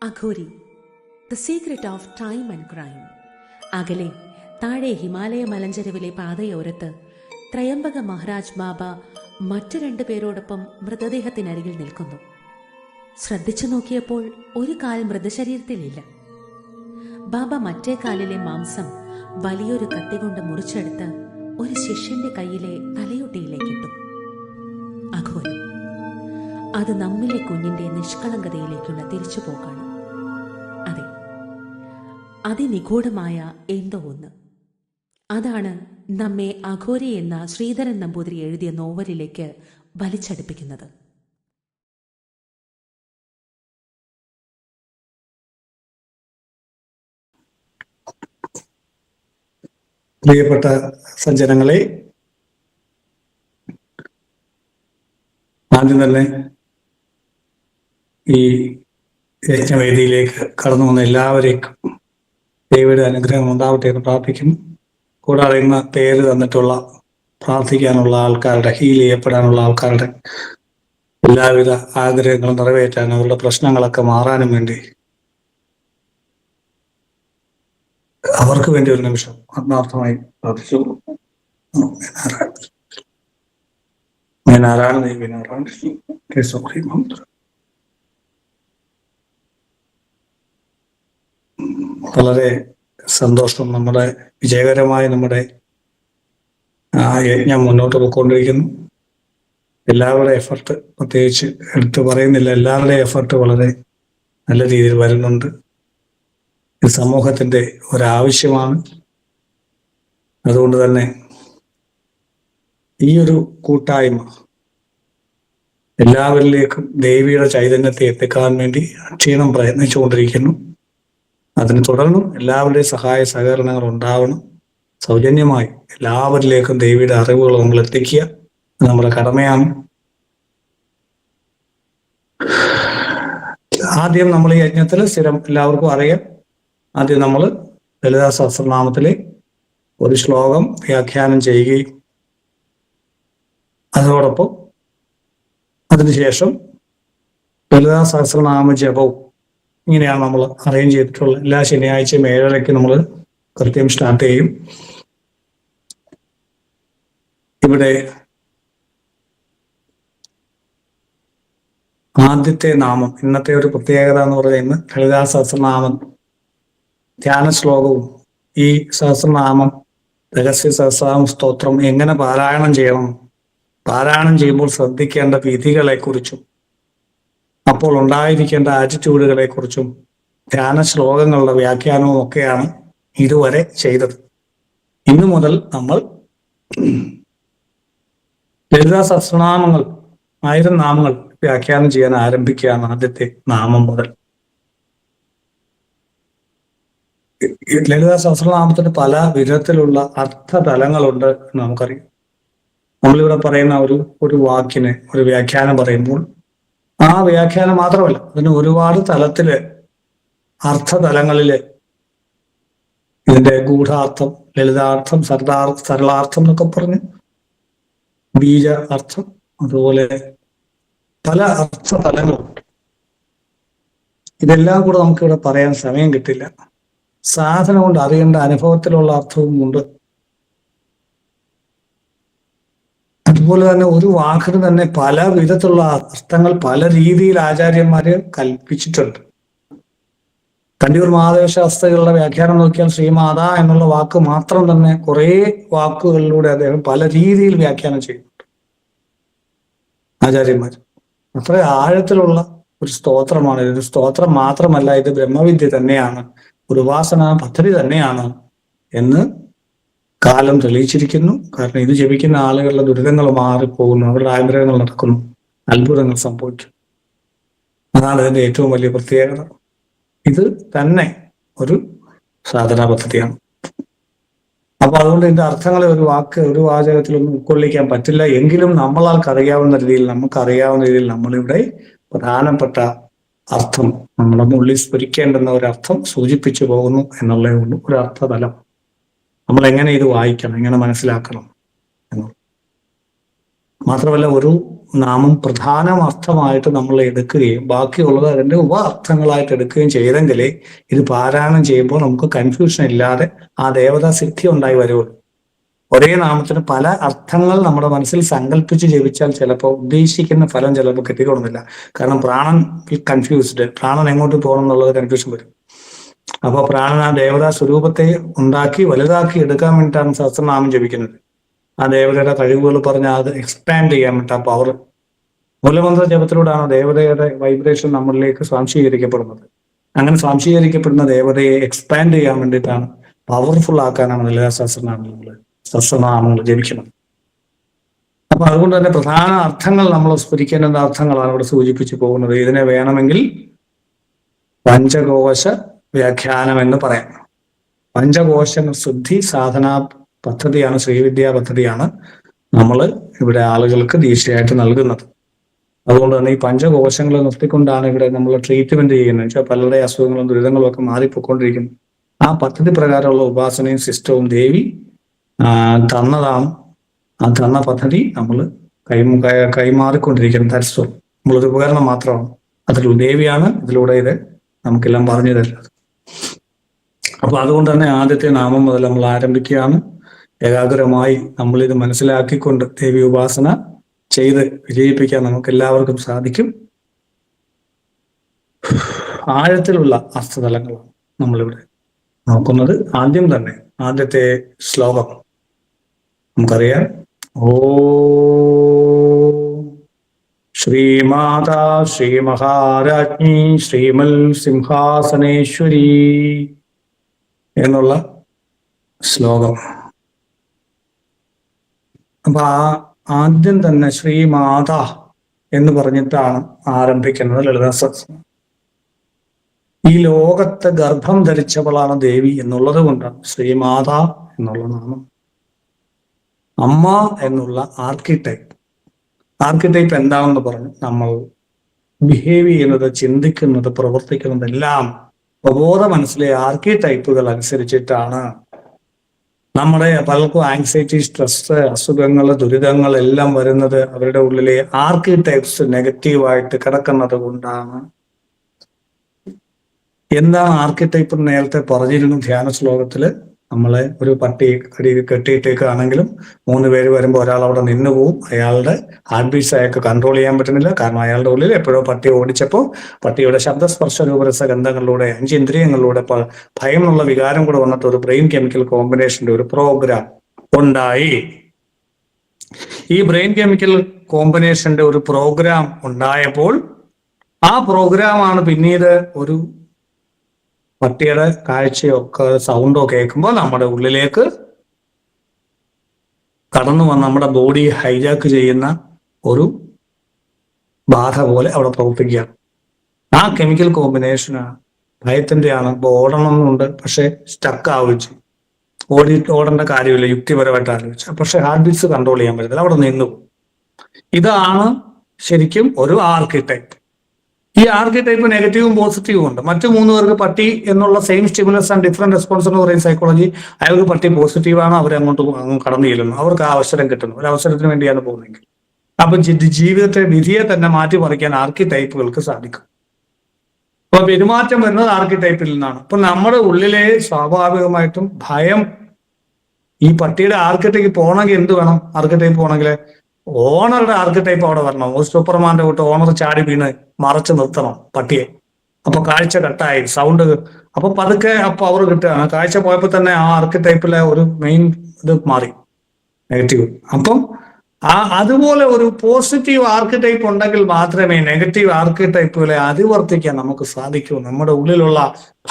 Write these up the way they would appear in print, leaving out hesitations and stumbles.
അഘോരി, the secret of time and crime. അകലെ താഴെ ഹിമാലയ മലഞ്ചെരുവിലെ പാതയോരത്ത് ത്രയംബക മഹാരാജ് ബാബ മറ്റു 2 പേരോടൊപ്പം മൃതദേഹത്തിനരികിൽ നിൽക്കുന്നു. ശ്രദ്ധിച്ചു നോക്കിയപ്പോൾ ഒരു കാൽ മൃതശരീരത്തിലില്ല. ബാബ മറ്റേ കാലിലെ മാംസം വലിയൊരു കത്തി കൊണ്ട് മുറിച്ചെടുത്ത് ഒരു ശിഷ്യന്റെ കയ്യിലെ തലയൊട്ടിയിലേക്കിട്ടു. അഘോരം, അത് നമ്മിലെ കുഞ്ഞിന്റെ നിഷ്കളങ്കതയിലേക്കുള്ള തിരിച്ചുപോക്കാണ്. അതെ, അതിനിഗൂഢമായ എന്തോ ഒന്ന്. അതാണ് നമ്മെ അഘോരി എന്ന ശ്രീധരൻ നമ്പൂതിരി എഴുതിയ നോവലിലേക്ക് വലിച്ചടുപ്പിക്കുന്നത്. പ്രിയപ്പെട്ട സജ്ജനങ്ങളെ, ആദ്യം തന്നെ ഈ യജ്ഞവേദിയിലേക്ക് കടന്നു വന്ന എല്ലാവരേക്കും ദൈവയുടെ അനുഗ്രഹം ഉണ്ടാവട്ടെ എന്ന് പ്രാർത്ഥിക്കുന്നു. കൂടാതെ ഇന്ന് പേര് തന്നിട്ടുള്ള പ്രാർത്ഥിക്കാനുള്ള ആൾക്കാരുടെ, ഹീൽ ചെയ്യപ്പെടാനുള്ള ആൾക്കാരുടെ എല്ലാവിധ ആഗ്രഹങ്ങളും നിറവേറ്റാനും അവരുടെ പ്രശ്നങ്ങളൊക്കെ മാറാനും വേണ്ടി അവർക്ക് വേണ്ടി ഒരു നിമിഷം ആത്മാർത്ഥമായി പ്രാർത്ഥിച്ചു. വളരെ സന്തോഷം. നമ്മുടെ വിജയകരമായി നമ്മുടെ യജ്ഞം മുന്നോട്ട് പോയിക്കൊണ്ടിരിക്കുന്നു. എല്ലാവരുടെയും എഫർട്ട് പ്രത്യേകിച്ച് എടുത്തു പറയുന്നില്ല, എല്ലാവരുടെയും എഫർട്ട് വളരെ നല്ല രീതിയിൽ വരുന്നുണ്ട്. ഇത് സമൂഹത്തിന്റെ ഒരാവശ്യമാണ്. അതുകൊണ്ട് തന്നെ ഈ ഒരു കൂട്ടായ്മ എല്ലാവരിലേക്കും ദേവിയുടെ ചൈതന്യത്തെ എത്തിക്കാൻ വേണ്ടി ക്ഷീണം പ്രയത്നിച്ചുകൊണ്ടിരിക്കുന്നു. അതിന് തുടർന്നും എല്ലാവരുടെയും സഹായ സഹകരണങ്ങൾ ഉണ്ടാവണം. സൗജന്യമായി എല്ലാവരിലേക്കും ദേവിയുടെ അറിവുകൾ നമ്മൾ എത്തിക്കുക, നമ്മുടെ കടമയാണ്. ആദ്യം നമ്മൾ ഈ യജ്ഞത്തിൽ സ്ഥിരം എല്ലാവർക്കും അറിയാം. ആദ്യം നമ്മൾ ലളിതാ സഹസ്രനാമത്തിലെ ഒരു ശ്ലോകം വ്യാഖ്യാനം ചെയ്യുകയും അതോടൊപ്പം അതിനുശേഷം ലളിതാ സഹസ്രനാമ ജപവും, ഇങ്ങനെയാണ് നമ്മൾ അറേഞ്ച് ചെയ്തിട്ടുള്ളത്. എല്ലാ ശനിയാഴ്ചയും 7:30 നമ്മൾ കൃത്യം സ്റ്റാർട്ട് ചെയ്യും. ഇവിടെ ആദ്യത്തെ നാമം, ഇന്നത്തെ ഒരു പ്രത്യേകത എന്ന് പറയുന്നത് ലളിതാ സഹസ്രനാമം ധ്യാന ശ്ലോകവും ഈ സഹസ്രനാമം രഹസ്യ സഹസ്രനാമ സ്തോത്രം എങ്ങനെ പാരായണം ചെയ്യണം, പാരായണം ചെയ്യുമ്പോൾ ശ്രദ്ധിക്കേണ്ട വിധികളെ കുറിച്ചും അപ്പോൾ ഉണ്ടായിരിക്കേണ്ട ആറ്റിറ്റ്യൂഡുകളെ കുറിച്ചും ധ്യാന ശ്ലോകങ്ങളുടെ വ്യാഖ്യാനവും ഒക്കെയാണ് ഇതുവരെ ചെയ്തത്. ഇന്നു മുതൽ നമ്മൾ ലളിതാ സഹസ്രനാമങ്ങൾ 1000 നാമങ്ങൾ വ്യാഖ്യാനം ചെയ്യാൻ ആരംഭിക്കുകയാണ്. ആദ്യത്തെ നാമം മുതൽ ലളിതാ സഹസ്രനാമത്തിന് പല വിധത്തിലുള്ള അർത്ഥതലങ്ങളുണ്ട് എന്ന് നമുക്കറിയാം. നമ്മളിവിടെ പറയുന്ന ഒരു വാക്കിന് ഒരു വ്യാഖ്യാനം പറയുമ്പോൾ ആ വ്യാഖ്യാനം മാത്രമല്ല, അതിന് ഒരുപാട് തലത്തില് അർത്ഥതലങ്ങളില് ഇതിന്റെ ഗൂഢാർത്ഥം, ലളിതാർത്ഥം, സരളാർത്ഥം എന്നൊക്കെ പറഞ്ഞ് ബീജ അർത്ഥം, അതുപോലെ പല അർത്ഥതലങ്ങളുണ്ട്. ഇതെല്ലാം കൂടെ നമുക്കിവിടെ പറയാൻ സമയം കിട്ടില്ല. സാധന കൊണ്ട് അറിയേണ്ട അനുഭവത്തിലുള്ള അർത്ഥവും ഉണ്ട്. അതുപോലെ തന്നെ ഒരു വാക്കിന് തന്നെ പല വിധത്തിലുള്ള അർത്ഥങ്ങൾ പല രീതിയിൽ ആചാര്യന്മാര് കൽപ്പിച്ചിട്ടുണ്ട്. കണ്ടിയൂർ മഹാദേവ ശാസ്ത്രികളുടെ വ്യാഖ്യാനം നോക്കിയാൽ ശ്രീമാത എന്നുള്ള വാക്ക് മാത്രം തന്നെ കുറെ വാക്കുകളിലൂടെ അദ്ദേഹം പല രീതിയിൽ വ്യാഖ്യാനം ചെയ്യുന്നുണ്ട് ആചാര്യന്മാർ. അത്ര ആഴത്തിലുള്ള ഒരു സ്തോത്രമാണ്. ഇത് സ്തോത്രം മാത്രമല്ല, ഇത് ബ്രഹ്മവിദ്യ തന്നെയാണ്, ഒരു ഉപാസന പദ്ധതി തന്നെയാണ് എന്ന് കാലം തെളിയിച്ചിരിക്കുന്നു. കാരണം ഇത് ജപിക്കുന്ന ആളുകളുടെ ദുരിതങ്ങൾ മാറിപ്പോകുന്നു, അവരുടെ ആഗ്രഹങ്ങൾ നടക്കുന്നു, അത്ഭുതങ്ങൾ സംഭവിക്കും. അതാണ് ഇതിന്റെ ഏറ്റവും വലിയ പ്രത്യേകത. ഇത് തന്നെ ഒരു സാധനാ പദ്ധതിയാണ്. അപ്പൊ അതുകൊണ്ട് ഇതിന്റെ അർത്ഥങ്ങളെ ഒരു വാക്ക്, ഒരു വാചകത്തിലൊന്നും ഉൾക്കൊള്ളിക്കാൻ പറ്റില്ല. എങ്കിലും നമുക്കറിയാവുന്ന രീതിയിൽ നമ്മളിവിടെ പ്രധാനപ്പെട്ട അർത്ഥം, നമ്മുടെ ഉള്ളിൽ സ്ഫുരിക്കേണ്ടുന്ന ഒരർത്ഥം സൂചിപ്പിച്ചു പോകുന്നു എന്നുള്ളേ ഉള്ളൂ. ഒരു അർത്ഥതലം നമ്മൾ എങ്ങനെ ഇത് വായിക്കണം, എങ്ങനെ മനസ്സിലാക്കണം എന്നുള്ളത്. മാത്രമല്ല, ഒരു നാമം പ്രധാന അർത്ഥമായിട്ട് നമ്മൾ എടുക്കുകയും ബാക്കിയുള്ളത് അതിന്റെ ഉപ അർത്ഥങ്ങളായിട്ട് എടുക്കുകയും ചെയ്തെങ്കിലേ ഇത് പാരായണം ചെയ്യുമ്പോൾ നമുക്ക് കൺഫ്യൂഷൻ ഇല്ലാതെ ആ ദേവതാ സിദ്ധി ഉണ്ടായി വരുള്ളൂ. ഒരേ നാമത്തിന് പല അർത്ഥങ്ങൾ നമ്മുടെ മനസ്സിൽ സങ്കല്പിച്ച് ജപിച്ചാൽ ചിലപ്പോൾ ഉദ്ദേശിക്കുന്ന ഫലം ചിലപ്പോൾ കിട്ടിക്കൊള്ളുന്നില്ല. കാരണം പ്രാണൻ കൺഫ്യൂസ്ഡ്, പ്രാണൻ എങ്ങോട്ട് പോകണം എന്നുള്ളത് കൺഫ്യൂഷൻ വരും. അപ്പൊ പ്രാണൻ ആ ദേവതാ സ്വരൂപത്തെ ഉണ്ടാക്കി വലുതാക്കി എടുക്കാൻ വേണ്ടിയിട്ടാണ് സഹസ്രനാമം ജപിക്കുന്നത്. ആ ദേവതയുടെ കഴിവുകൾ പറഞ്ഞ് അത് എക്സ്പാൻഡ് ചെയ്യാൻ വേണ്ടി ആ പവർ മൂലമന്ത്ര ജപത്തിലൂടെയാണ് ദേവതയുടെ വൈബ്രേഷൻ നമ്മളിലേക്ക് സ്വാംശീകരിക്കപ്പെടുന്നത്. അങ്ങനെ സ്വാംശീകരിക്കപ്പെടുന്ന ദേവതയെ എക്സ്പാൻഡ് ചെയ്യാൻ വേണ്ടിയിട്ടാണ്, പവർഫുൾ ആക്കാനാണ് ലളിതാ സഹസ്രനാമങ്ങൾ ജപിക്കുന്നത്. അപ്പൊ അതുകൊണ്ട് തന്നെ പ്രധാന അർത്ഥങ്ങൾ നമ്മൾ സ്ഫുരിക്കേണ്ട അർത്ഥങ്ങളാണ് ഇവിടെ സൂചിപ്പിച്ചു പോകുന്നത്. ഇതിനെ വേണമെങ്കിൽ പഞ്ചകോശ വ്യാഖ്യാനം എന്ന് പറയാം. പഞ്ചകോശ ശുദ്ധി സാധന പദ്ധതിയാണ്, ശ്രീവിദ്യാ പദ്ധതിയാണ് നമ്മൾ ഇവിടെ ആളുകൾക്ക് ദീക്ഷയായിട്ട് നൽകുന്നത്. അതുകൊണ്ട് തന്നെ ഈ പഞ്ചകോശങ്ങൾ നിർത്തിക്കൊണ്ടാണ് ഇവിടെ നമ്മൾ ട്രീറ്റ്മെന്റ് ചെയ്യുന്നത്. വെച്ചാൽ പലരുടെ അസുഖങ്ങളും ദുരിതങ്ങളും ഒക്കെ മാറിപ്പോയിക്കൊണ്ടിരിക്കുന്നു. ആ പദ്ധതി പ്രകാരമുള്ള ഉപാസനയും സിസ്റ്റവും ദേവി തന്നതാണ്. ആ തന്ന പദ്ധതി നമ്മൾ കൈമാറിക്കൊണ്ടിരിക്കുന്ന തരസ്വം നമ്മളൊരു ഉപകരണം മാത്രമാണ്. അതിലുള്ള ദേവിയാണ് ഇതിലൂടെ ഇത് നമുക്കെല്ലാം പറഞ്ഞു തരുന്നത്. അപ്പൊ അതുകൊണ്ട് തന്നെ ആദ്യത്തെ നാമം മുതൽ നമ്മൾ ആരംഭിക്കുകയാണ്. ഏകാഗ്രമായി നമ്മളിത് മനസ്സിലാക്കിക്കൊണ്ട് ദേവി ഉപാസന ചെയ്ത് വിജയിപ്പിക്കാൻ നമുക്ക് എല്ലാവർക്കും സാധിക്കും. ആഴത്തിലുള്ള അർത്ഥതലങ്ങളാണ് നമ്മളിവിടെ നോക്കുന്നത്. ആദ്യം തന്നെ ആദ്യത്തെ ശ്ലോകം നമുക്കറിയാം. ശ്രീമാതാ ശ്രീ മഹാരാജ്ഞി ശ്രീമൽ സിംഹാസനേശ്വരി എന്നുള്ള ശ്ലോകം. അപ്പൊ ആദ്യം തന്നെ ശ്രീമാത എന്ന് പറഞ്ഞിട്ടാണ് ആരംഭിക്കുന്നത് ലളിതാ സഹസ്രനാമം. ഈ ലോകത്തെ ഗർഭം ധരിച്ചവളാണ് ദേവി എന്നുള്ളത് കൊണ്ടാണ് ശ്രീമാത എന്നുള്ള നാമം. അമ്മ എന്നുള്ള ആർക്കിടൈപ്പ് എന്താണെന്ന് പറഞ്ഞു. നമ്മൾ ബിഹേവ് ചെയ്യുന്നത്, ചിന്തിക്കുന്നത്, പ്രവർത്തിക്കുന്നത് എല്ലാം പ്രബോധ മനസ്സിലെ ആർക്കിടൈപ്പുകൾ അനുസരിച്ചിട്ടാണ്. നമ്മുടെ പലർക്കും ആങ്സൈറ്റി, സ്ട്രെസ്, അസുഖങ്ങൾ, ദുരിതങ്ങൾ എല്ലാം വരുന്നത് അവരുടെ ഉള്ളിലെ ആർക്കിടൈപ്സ് നെഗറ്റീവായിട്ട് കിടക്കുന്നത് കൊണ്ടാണ്. എന്താണ് ആർക്കിടൈപ്പ് നേരത്തെ പറഞ്ഞിരുന്നു ധ്യാന ശ്ലോകത്തില്. നമ്മളെ ഒരു പട്ടി കെട്ടിയിട്ടേക്കാണെങ്കിലും 3 പേര് വരുമ്പോൾ ഒരാൾ അവിടെ നിന്ന് പോവും. അയാളുടെ ഹാർട്ട് ബീറ്റ്സ് അയാൾക്ക് കൺട്രോൾ ചെയ്യാൻ പറ്റുന്നില്ല. കാരണം അയാളുടെ ഉള്ളിൽ എപ്പോഴോ പട്ടി ഓടിച്ചപ്പോൾ പട്ടിയുടെ ശബ്ദസ്പർശ രൂപരസ ഗന്ധങ്ങളിലൂടെ 5 ഇന്ദ്രിയങ്ങളിലൂടെ ഭയം എന്നുള്ള വികാരം കൂടെ വന്നിട്ട് ഒരു ബ്രെയിൻ കെമിക്കൽ കോമ്പിനേഷന്റെ ഒരു പ്രോഗ്രാം ഉണ്ടായി. ഈ ബ്രെയിൻ കെമിക്കൽ കോമ്പിനേഷന്റെ ഒരു പ്രോഗ്രാം ഉണ്ടായപ്പോൾ ആ പ്രോഗ്രാമാണ് പിന്നീട് ഒരു പട്ടിയുടെ കാഴ്ചയോ സൗണ്ടോ കേൾക്കുമ്പോൾ നമ്മുടെ ഉള്ളിലേക്ക് കടന്നു വന്ന് നമ്മുടെ ബോഡി ഹൈജാക്ക് ചെയ്യുന്ന ഒരു ബാധ പോലെ അവിടെ പ്രവർത്തിക്കുകയാണ്. ആ കെമിക്കൽ കോമ്പിനേഷനാണ് ഭയത്തിന്റെയാണ്. ഇപ്പോൾ ഓടണമെന്നുണ്ട്, പക്ഷെ സ്റ്റക്ക് ആവിച്ചു, ഓടേണ്ട കാര്യമില്ല യുക്തിപരമായിട്ട് ആലോചിച്ചു, പക്ഷെ ഹാർട്ട് ബീറ്റ്സ് കൺട്രോൾ ചെയ്യാൻ പറ്റത്തില്ല, അവിടെ നിന്നു പോകും. ഇതാണ് ശരിക്കും ഒരു ആർക്കിടൈപ്പ്. ഈ ആർക്കിടൈപ്പ് നെഗറ്റീവും പോസിറ്റീവും ഉണ്ട്. മറ്റു 3 പേർക്ക് പട്ടി എന്നുള്ള same stimulus and different response എന്ന് പറയുന്ന സൈക്കോളജി, അയാൾക്ക് പട്ടി പോസിറ്റീവാണ്, അവരങ്ങോട്ട് കടന്നു ചെല്ലുന്നു, അവർക്ക് ആ അവസരം കിട്ടുന്നു, ഒരു അവസരത്തിന് വേണ്ടിയാണ് പോകുന്നതെങ്കിൽ. അപ്പൊ ജീവിതത്തെ, വിധിയെ തന്നെ മാറ്റിമറിക്കാൻ ആർക്കിടൈപ്പുകൾക്ക് സാധിക്കും. അപ്പൊ പെരുമാറ്റം വരുന്നത് ആർക്കിടൈപ്പിൽ നിന്നാണ്. അപ്പൊ നമ്മുടെ ഉള്ളിലെ സ്വാഭാവികമായിട്ടും ഭയം, ഈ പട്ടിയുടെ ആർക്കിടൈപ്പ് പോകണമെങ്കിൽ എന്ത് വേണം? ആർക്കിടൈപ്പ് പോകണമെങ്കിൽ ഓണറുടെ ആർക്കിടൈപ്പ് അവിടെ വരണം. ഒരു സൂപ്പർമാന്റെ കൂട്ട് ഓണർ ചാടി വീണ് മറച്ചു നിർത്തണം പട്ടിയെ. അപ്പൊ കാഴ്ച കട്ടായി, സൗണ്ട്, അപ്പൊ പതുക്കെ പവർ കിട്ടുകയാണ്. കാഴ്ച പോയപ്പോ തന്നെ ആ ആർക്കിടൈപ്പിലെ ഒരു മെയിൻ ഇത് മാറി, നെഗറ്റീവ്. അപ്പം അതുപോലെ ഒരു പോസിറ്റീവ് ആർക്കിടൈപ്പ് ഉണ്ടെങ്കിൽ മാത്രമേ നെഗറ്റീവ് ആർക്കിടൈപ്പുകളെ അതിവർത്തിക്കാൻ നമുക്ക് സാധിക്കൂ. നമ്മുടെ ഉള്ളിലുള്ള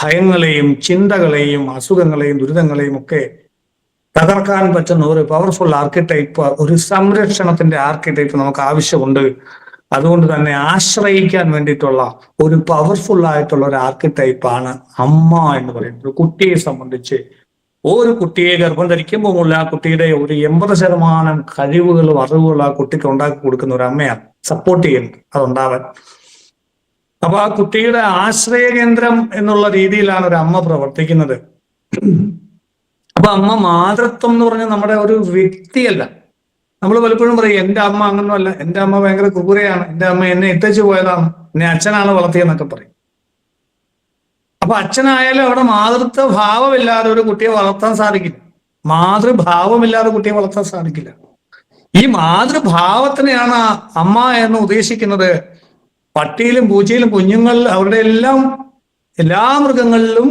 ഭയങ്ങളെയും ചിന്തകളെയും അസുഖങ്ങളെയും ദുരിതങ്ങളെയും ഒക്കെ തകർക്കാൻ പറ്റുന്ന ഒരു പവർഫുൾ ആർക്കിടൈപ്പ്, ഒരു സംരക്ഷണത്തിന്റെ ആർക്കിടൈപ്പ് നമുക്ക് ആവശ്യമുണ്ട്. അതുകൊണ്ട് തന്നെ ആശ്രയിക്കാൻ വേണ്ടിയിട്ടുള്ള ഒരു പവർഫുൾ ആയിട്ടുള്ള ഒരു ആർക്കിടൈപ്പാണ് അമ്മ എന്ന് പറയുന്നത്. ഒരു കുട്ടിയെ സംബന്ധിച്ച്, ഒരു കുട്ടിയെ ഗർഭം ധരിക്കുമ്പോഴുള്ള ആ കുട്ടിയുടെ ഒരു 80% കഴിവുകളും അറിവുകളും ആ കുട്ടിക്ക് ഉണ്ടാക്കി കൊടുക്കുന്ന ഒരു അമ്മയാണ് സപ്പോർട്ട് ചെയ്യുന്നത് അതുണ്ടാവാൻ. അപ്പൊ ആ കുട്ടിയുടെ ആശ്രയ കേന്ദ്രം എന്നുള്ള രീതിയിലാണ് ഒരു അമ്മ പ്രവർത്തിക്കുന്നത്. അപ്പൊ അമ്മ മാതൃത്വം എന്ന് പറഞ്ഞാൽ നമ്മുടെ ഒരു വ്യക്തിയല്ല, നമ്മൾ പലപ്പോഴും പറയും എന്റെ അമ്മ അങ്ങനൊന്നുമല്ല, എന്റെ അമ്മ ഭയങ്കര ക്രൂരയാണ്, എന്റെ അമ്മ എന്നെ ഇട്ടേച്ച് പോയതാണ്, എന്നെ അച്ഛനാണ് വളർത്തിയെന്നൊക്കെ പറയും. അപ്പൊ അച്ഛനായാലും അവിടെ മാതൃത്വ ഭാവമില്ലാതെ ഒരു കുട്ടിയെ വളർത്താൻ സാധിക്കില്ല. മാതൃഭാവമില്ലാതെ കുട്ടിയെ വളർത്താൻ സാധിക്കില്ല. ഈ മാതൃഭാവത്തിനെയാണ് അമ്മ എന്ന് ഉദ്ദേശിക്കുന്നത്. പട്ടിയിലും പൂച്ചയിലും കുഞ്ഞുങ്ങൾ അവരുടെ എല്ലാ മൃഗങ്ങളിലും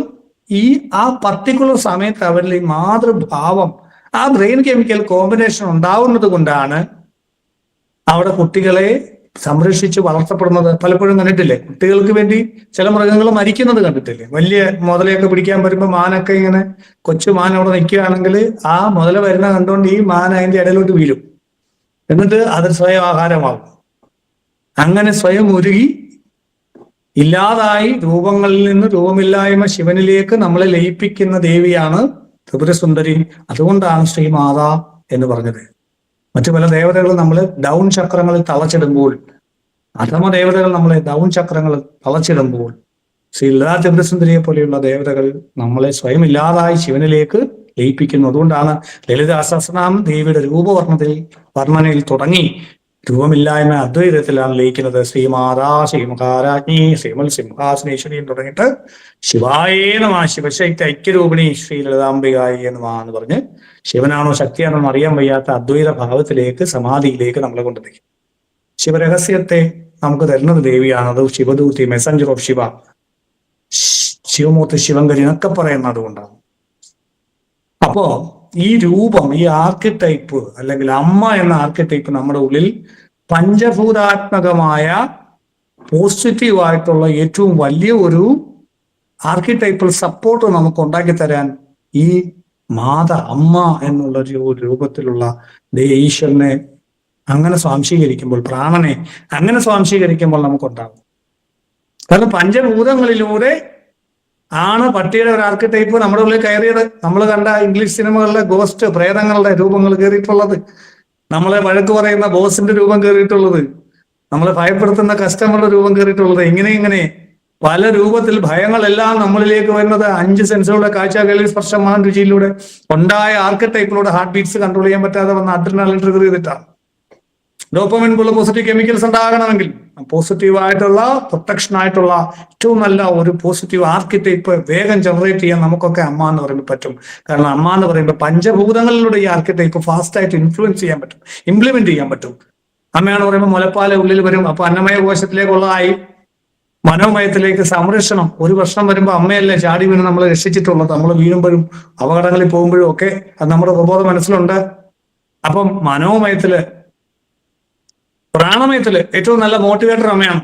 ആ പർട്ടിക്കുലർ സമയത്ത് അവരിൽ ഈ മാതൃഭാവം, ആ ബ്രെയിൻ കെമിക്കൽ കോമ്പിനേഷൻ ഉണ്ടാവുന്നത് കൊണ്ടാണ് അവിടെ കുട്ടികളെ സംരക്ഷിച്ച് വളർത്തപ്പെടുന്നത്. പലപ്പോഴും കണ്ടിട്ടില്ലേ, കുട്ടികൾക്ക് വേണ്ടി ചില മൃഗങ്ങൾ മരിക്കുന്നത് കണ്ടിട്ടില്ലേ? വലിയ മുതലയൊക്കെ പിടിക്കാൻ വരുമ്പോൾ മാനൊക്കെ ഇങ്ങനെ, കൊച്ചു മാൻ അവിടെ നിൽക്കുകയാണെങ്കിൽ ആ മുതല വരുന്ന കണ്ടുകൊണ്ട് ഈ മാൻ അതിന്റെ ഇടയിലോട്ട് വീഴും, എന്നിട്ട് അത് സ്വയം ആഹാരമാകും. അങ്ങനെ സ്വയം ഉരുകി ഇല്ലാതായി രൂപങ്ങളിൽ നിന്ന് രൂപമില്ലായ്മ ശിവനിലേക്ക് നമ്മളെ ലയിപ്പിക്കുന്ന ദേവിയാണ് ത്രിപുരസുന്ദരി. അതുകൊണ്ടാണ് ശ്രീമാത എന്ന് പറഞ്ഞത്. മറ്റു പല ദേവതകളും നമ്മളെ ഡൗൺ ചക്രങ്ങളിൽ തളച്ചിടുമ്പോൾ, അധമ ദേവതകൾ നമ്മളെ ഡൗൺ ചക്രങ്ങളിൽ തളച്ചിടുമ്പോൾ, ശ്രീ ലളിതാ ത്രിപുരസുന്ദരിയെ പോലെയുള്ള ദേവതകൾ നമ്മളെ സ്വയം ഇല്ലാതായി ശിവനിലേക്ക് ലയിപ്പിക്കുന്നു. അതുകൊണ്ടാണ് ലളിതാ സഹസ്രനാമം ദേവിയുടെ വർണ്ണനയിൽ തുടങ്ങി രൂപമില്ലായ്മ അദ്വൈതത്തിലാണ് ലയിക്കുന്നത്. ശ്രീമാതാ, ശ്രീമഹാരാജ്ഞി, ശ്രീമൽ സിംഹാസനേശ്വരിയും തുടങ്ങിയിട്ട് ശിവായേ നമഃ, ശിവശക്തി ഐക്യരൂപിണി ശ്രീ ലളിതാംബികായേ നമഃ എന്ന് പറഞ്ഞ് ശിവനാണോ ശക്തിയാണോ എന്ന് അറിയാൻ വയ്യാത്ത അദ്വൈത ഭാവത്തിലേക്ക്, സമാധിയിലേക്ക് നമ്മളെ കൊണ്ടുവയ്ക്കും. ശിവരഹസ്യത്തെ നമുക്ക് തരുന്നത് ദേവിയാണ്. അത് ശിവദൂതി, മെസഞ്ചർ ഓഫ് ശിവ, ശിവമൂർത്തി, ശിവങ്കരി എന്നൊക്കെ പറയുന്നത് കൊണ്ടാണ്. അപ്പോ ഈ രൂപം, ഈ ആർക്കിടൈപ്പ് അല്ലെങ്കിൽ അമ്മ എന്ന ആർക്കിടൈപ്പ് നമ്മുടെ ഉള്ളിൽ പഞ്ചഭൂതാത്മകമായ പോസിറ്റീവായിട്ടുള്ള ഏറ്റവും വലിയ ഒരു ആർക്കിടൈപ്പൽ സപ്പോർട്ട് നമുക്ക് ഉണ്ടാക്കി തരാൻ ഈ അമ്മ എന്നുള്ള ഒരു രൂപത്തിലുള്ള ഈശ്വരനെ അങ്ങനെ സ്വാംശീകരിക്കുമ്പോൾ, പ്രാണനെ അങ്ങനെ സ്വാംശീകരിക്കുമ്പോൾ നമുക്കുണ്ടാകും. കാരണം പഞ്ചഭൂതങ്ങളിലൂടെ ആണ് പട്ടിയുടെ ഒരു ആർക്കിടൈപ്പ് നമ്മുടെ ഉള്ളിൽ കയറിയത്. നമ്മൾ കണ്ട ഇംഗ്ലീഷ് സിനിമകളിലെ ഗോസ്റ്റ്, പ്രേതങ്ങളുടെ രൂപങ്ങൾ കയറിയിട്ടുള്ളത്, നമ്മളെ വഴക്ക് പറയുന്ന ബോസിന്റെ രൂപം കയറിയിട്ടുള്ളത്, നമ്മളെ ഭയപ്പെടുത്തുന്ന കസ്റ്റമറുടെ രൂപം കയറിയിട്ടുള്ളത്, ഇങ്ങനെ പല രൂപത്തിൽ ഭയങ്ങളെല്ലാം നമ്മളിലേക്ക് വരുന്നത് 5 സെൻസുകളുടെ കാഴ്ച, കേൾവി, സ്പർശം, മണം, രുചിയിലൂടെ ഉണ്ടായ ആർക്കിടൈപ്പിലൂടെ ഹാർട്ട് ബീറ്റ്സ് കൺട്രോൾ ചെയ്യാൻ പറ്റാതെ വന്ന അഡ്രിനാലിൻ ട്രിഗർ ചെയ്തിട്ടാണ്. ഡോപ്പമിൻ പോലുള്ള പോസിറ്റീവ് കെമിക്കൽസ് ഉണ്ടാകണമെങ്കിൽ പോസിറ്റീവായിട്ടുള്ള പ്രൊട്ടക്ഷൻ ആയിട്ടുള്ള ഏറ്റവും നല്ല ഒരു പോസിറ്റീവ് ആർക്കിടൈപ്പ് വേഗം ജനറേറ്റ് ചെയ്യാൻ നമുക്കൊക്കെ അമ്മ എന്ന് പറയുമ്പോൾ പറ്റും. കാരണം അമ്മ എന്ന് പറയുമ്പോൾ പഞ്ചഭൂതങ്ങളിലൂടെ ഈ ആർക്കിടൈപ്പ് ഫാസ്റ്റ് ആയിട്ട് ഇൻഫ്ലുവൻസ് ചെയ്യാൻ പറ്റും, ഇംപ്ലിമെന്റ് ചെയ്യാൻ പറ്റും. അമ്മയാണെന്ന് പറയുമ്പോൾ മുലപ്പാല ഉള്ളിൽ വരും. അപ്പൊ അന്നമയ കോശത്തിലേക്കുള്ളതായി മനോമയത്തിലേക്ക് സംരക്ഷണം. ഒരു പ്രശ്നം വരുമ്പോൾ അമ്മയല്ലേ ചാടി വീണ് നമ്മളെ രക്ഷിച്ചിട്ടുള്ളത്. നമ്മൾ വീഴുമ്പോഴും അപകടങ്ങളിൽ പോകുമ്പോഴും ഒക്കെ അത് നമ്മുടെ പ്രബോധ മനസ്സിലുണ്ട്. അപ്പം മനോമയത്തില്, പ്രാണമയത്തില് ഏറ്റവും നല്ല മോട്ടിവേറ്റർ അമ്മയാണ്.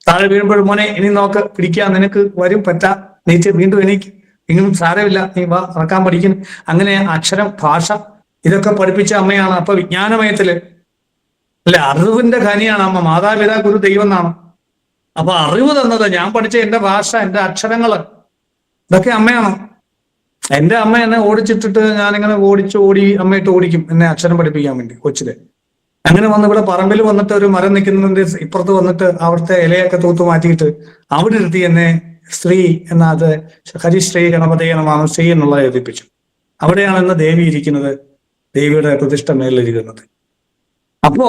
താഴെ വീഴുമ്പോഴും മോനെ ഇനി നോക്ക്, പിടിക്കാം, നിനക്ക് വരും, പറ്റാ, നീച്ച് വീണ്ടും എണീക്ക്, ഇങ്ങനെ സാരമില്ല, നീ വാ, നടക്കാൻ പഠിക്കുന്നു. അങ്ങനെ അക്ഷരം, ഭാഷ ഇതൊക്കെ പഠിപ്പിച്ച അമ്മയാണ്. അപ്പൊ വിജ്ഞാനമയത്തില് അല്ലെ, അറിവിന്റെ ഖനിയാണ് അമ്മ. മാതാപിതാ ഗുരു ദൈവം എന്നാണ്. അപ്പൊ അറിവ് തന്നത്, ഞാൻ പഠിച്ച എന്റെ ഭാഷ, എന്റെ അക്ഷരങ്ങള്, ഇതൊക്കെ അമ്മയാണ്. എന്റെ അമ്മ എന്നെ ഓടിച്ചിട്ടിട്ട് ഞാനിങ്ങനെ ഓടി അമ്മയിട്ട് ഓടിക്കും, എന്നെ അക്ഷരം പഠിപ്പിക്കാൻ വേണ്ടി കൊച്ചില്. അങ്ങനെ വന്ന് ഇവിടെ പറമ്പിൽ വന്നിട്ട് ഒരു മരം നിൽക്കുന്നതിന്റെ ഇപ്പുറത്ത് വന്നിട്ട് അവിടുത്തെ ഇലയൊക്കെ തൂത്ത് മാറ്റിയിട്ട് അവിടെ ഇരുത്തി എന്നെ സ്ത്രീ അത് ഹരിശ്രീ ഗണപതയെ നമഃ ശ്രീ എന്നുള്ളത് എഴുതിപ്പിച്ചു. അവിടെയാണ് ഇന്ന് ദേവി ഇരിക്കുന്നത്, ദേവിയുടെ പ്രതിഷ്ഠ മേലിരിക്കുന്നത്. അപ്പോ